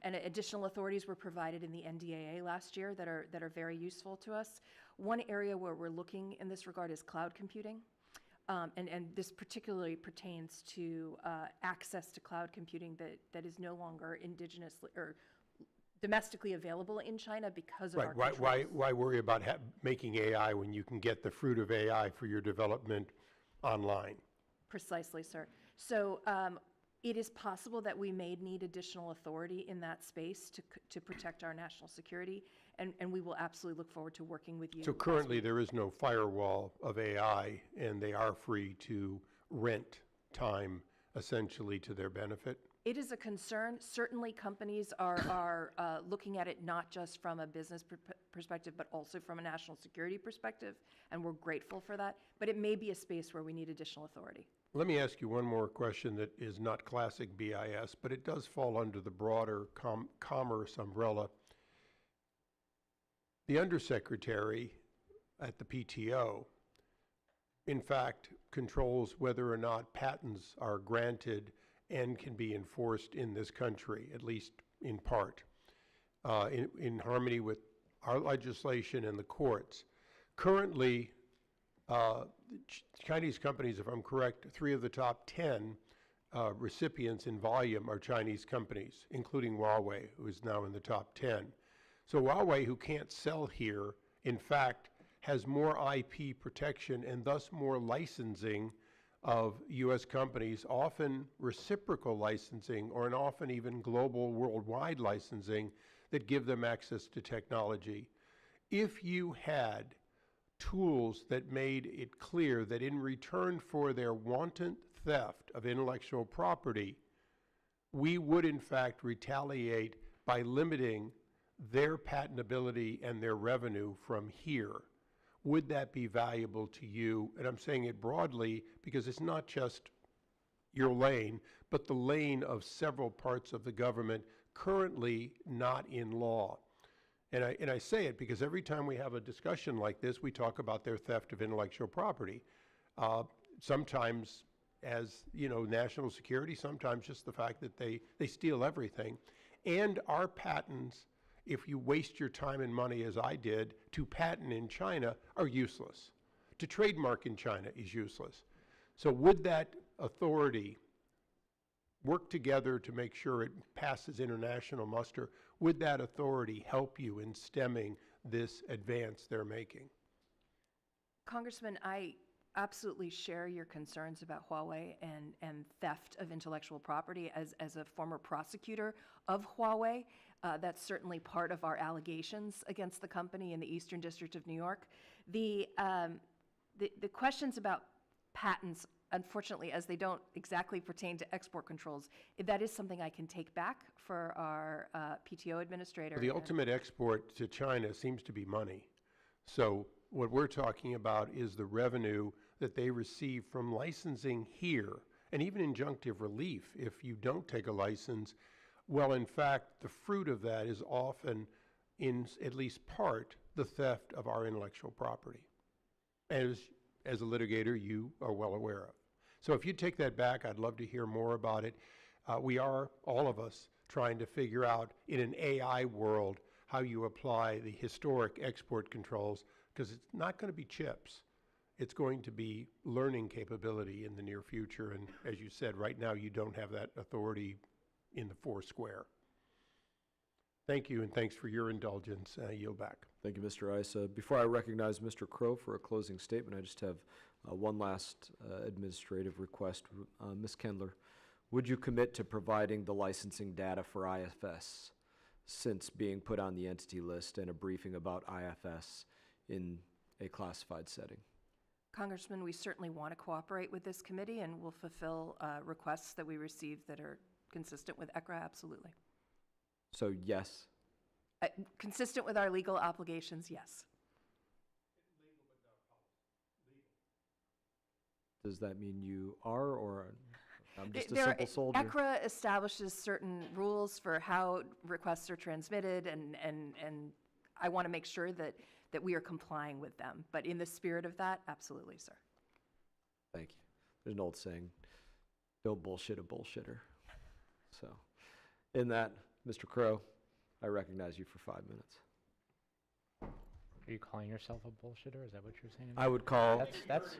and additional authorities were provided in the NDAA last year that are very useful to us. One area where we're looking in this regard is cloud computing. And this particularly pertains to access to cloud computing that is no longer indigenously or domestically available in China because of our controls. Why worry about making AI when you can get the fruit of AI for your development online? Precisely, sir. So it is possible that we may need additional authority in that space to protect our national security, and we will absolutely look forward to working with you. So currently, there is no firewall of AI, and they are free to rent time essentially to their benefit? It is a concern. Certainly, companies are looking at it not just from a business perspective, but also from a national security perspective, and we're grateful for that. But it may be a space where we need additional authority. Let me ask you one more question that is not classic BIS, but it does fall under the broader commerce umbrella. The undersecretary at the PTO, in fact, controls whether or not patents are granted and can be enforced in this country, at least in part, in harmony with our legislation and the courts. Currently, Chinese companies, if I'm correct, 3 of the top 10 recipients in volume are Chinese companies, including Huawei, who is now in the top 10. So Huawei, who can't sell here, in fact, has more IP protection and thus more licensing of U.S. companies, often reciprocal licensing or often even global worldwide licensing that give them access to technology. If you had tools that made it clear that in return for their wanton theft of intellectual property, we would in fact retaliate by limiting their patentability and their revenue from here, would that be valuable to you? And I'm saying it broadly because it's not just your lane, but the lane of several parts of the government currently not in law. And I say it because every time we have a discussion like this, we talk about their theft of intellectual property. Sometimes as, national security, sometimes just the fact that they steal everything. And our patents, if you waste your time and money, as I did, to patent in China, are useless. To trademark in China is useless. So would that authority work together to make sure it passes international muster? Would that authority help you in stemming this advance they're making? Congressman, I absolutely share your concerns about Huawei and theft of intellectual property. As a former prosecutor of Huawei, that's certainly part of our allegations against the company in the Eastern District of New York. The questions about patents, unfortunately, as they don't exactly pertain to export controls, that is something I can take back for our PTO administrator. The ultimate export to China seems to be money. So what we're talking about is the revenue that they receive from licensing here, and even injunctive relief if you don't take a license. Well, in fact, the fruit of that is often, in at least part, the theft of our intellectual property, as a litigator you are well aware of. So if you take that back, I'd love to hear more about it. We are, all of us, trying to figure out in an AI world how you apply the historic export controls, because it's not going to be chips. It's going to be learning capability in the near future. And as you said, right now you don't have that authority in the four square. Thank you, and thanks for your indulgence. I yield back. Thank you, Mr. Issa. Before I recognize Mr. Crow for a closing statement, I just have one last administrative request. Ms. Kendler, would you commit to providing the licensing data for IFS since being put on the entity list and a briefing about IFS in a classified setting? Congressman, we certainly want to cooperate with this committee and will fulfill requests that we receive that are consistent with ECRA, absolutely. So yes? Consistent with our legal obligations, yes. Does that mean you are, or I'm just a simple soldier? ECRA establishes certain rules for how requests are transmitted, and I want to make sure that we are complying with them. But in the spirit of that, absolutely, sir. Thank you. There's an old saying, don't bullshit a bullshitter. So, in that, Mr. Crow, I recognize you for 5 minutes. Are you calling yourself a bullshitter? Is that what you're saying? I would call. That's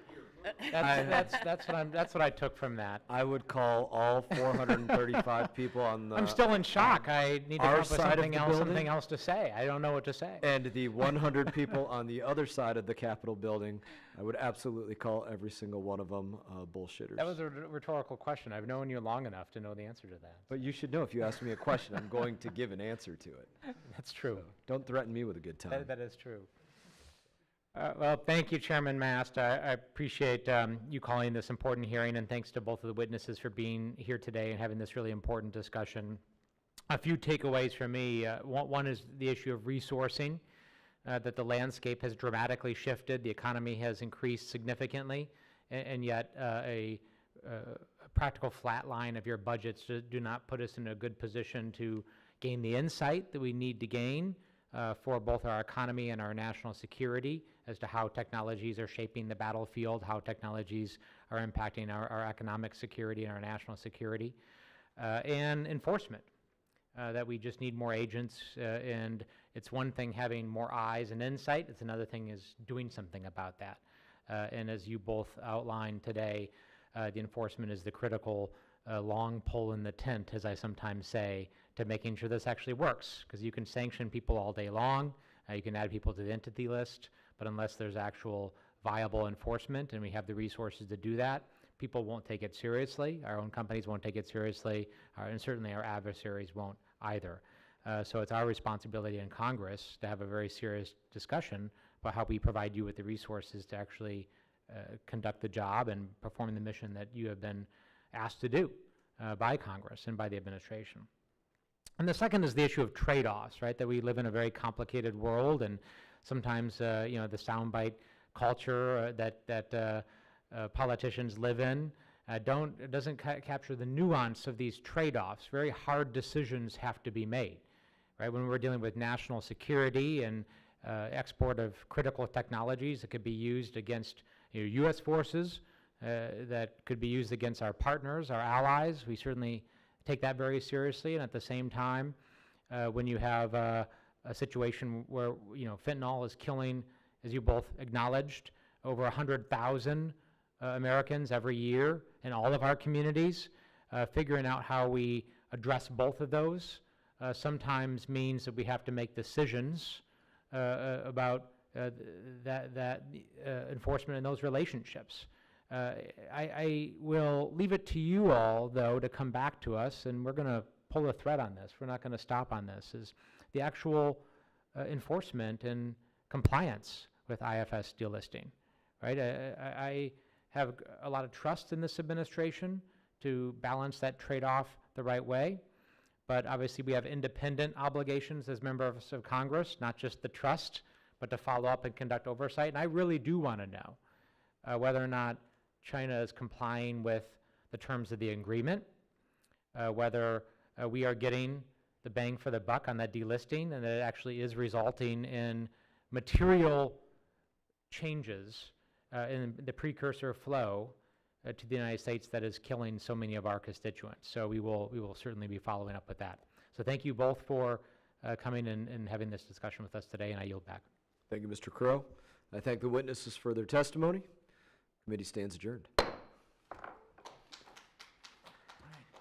what I took from that. I would call all 435 people on the. I'm still in shock. I need to come our up with side of the building. something else to say. I don't know what to say. And the 100 people on the other side of the Capitol building I would absolutely call every single one of them bullshitters. That was a rhetorical question. I've known you long enough to know the answer to that. But you should know if you ask me a question, I'm going to give an answer to it. That's true. Don't threaten me with a good time. That is true. Well, thank you, Chairman Mast. I appreciate you calling this important hearing, and thanks to both of the witnesses for being here today and having this really important discussion. A few takeaways from me. One is the issue of resourcing, that the landscape has dramatically shifted. The economy has increased significantly, and yet a practical flat line of your budgets do not put us in a good position to gain the insight that we need to gain for both our economy and our national security as to how technologies are shaping the battlefield, how technologies are impacting our economic security and our national security, and enforcement. That we just need more agents, and it's one thing having more eyes and insight, it's another thing is doing something about that. And as you both outlined today, the enforcement is the critical long pole in the tent, as I sometimes say, to making sure this actually works. Because you can sanction people all day long, you can add people to the entity list, but unless there's actual viable enforcement and we have the resources to do that, people won't take it seriously. Our own companies won't take it seriously, and certainly our adversaries won't either. So it's our responsibility in Congress to have a very serious discussion about how we provide you with the resources to actually conduct the job and perform the mission that you have been asked to do by Congress and by the administration. And the second is the issue of trade-offs, right? That we live in a very complicated world, and sometimes the soundbite culture that politicians live in doesn't capture the nuance of these trade-offs. Very hard decisions have to be made, right? When we're dealing with national security and export of critical technologies that could be used against U.S. forces, that could be used against our partners, our allies, we certainly take that very seriously. And at the same time, when you have a situation where fentanyl is killing, as you both acknowledged, over 100,000 Americans every year in all of our communities, figuring out how we address both of those sometimes means that we have to make decisions about that enforcement in those relationships. I will leave it to you all, though, to come back to us, and we're going to pull a thread on this. We're not going to stop on this, is the actual enforcement and compliance with IFS delisting, right? I have a lot of trust in this administration to balance that trade-off the right way, but obviously we have independent obligations as members of Congress, not just the trust, but to follow up and conduct oversight. And I really do want to know whether or not China is complying with the terms of the agreement, whether we are getting the bang for the buck on that delisting, and that it actually is resulting in material changes in the precursor flow to the United States that is killing so many of our constituents. So we will certainly be following up with that. So thank you both for coming and having this discussion with us today, and I yield back. Thank you, Mr. Crow. I thank the witnesses for their testimony. Committee stands adjourned. All right,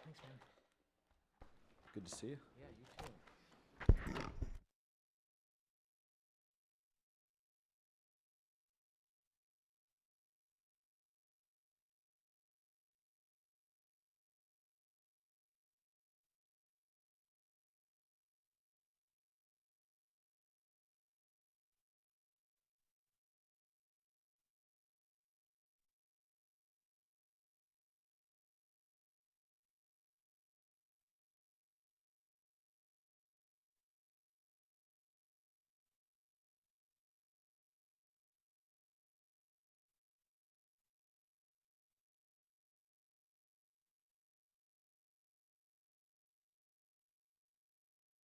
thanks, man. Good to see you.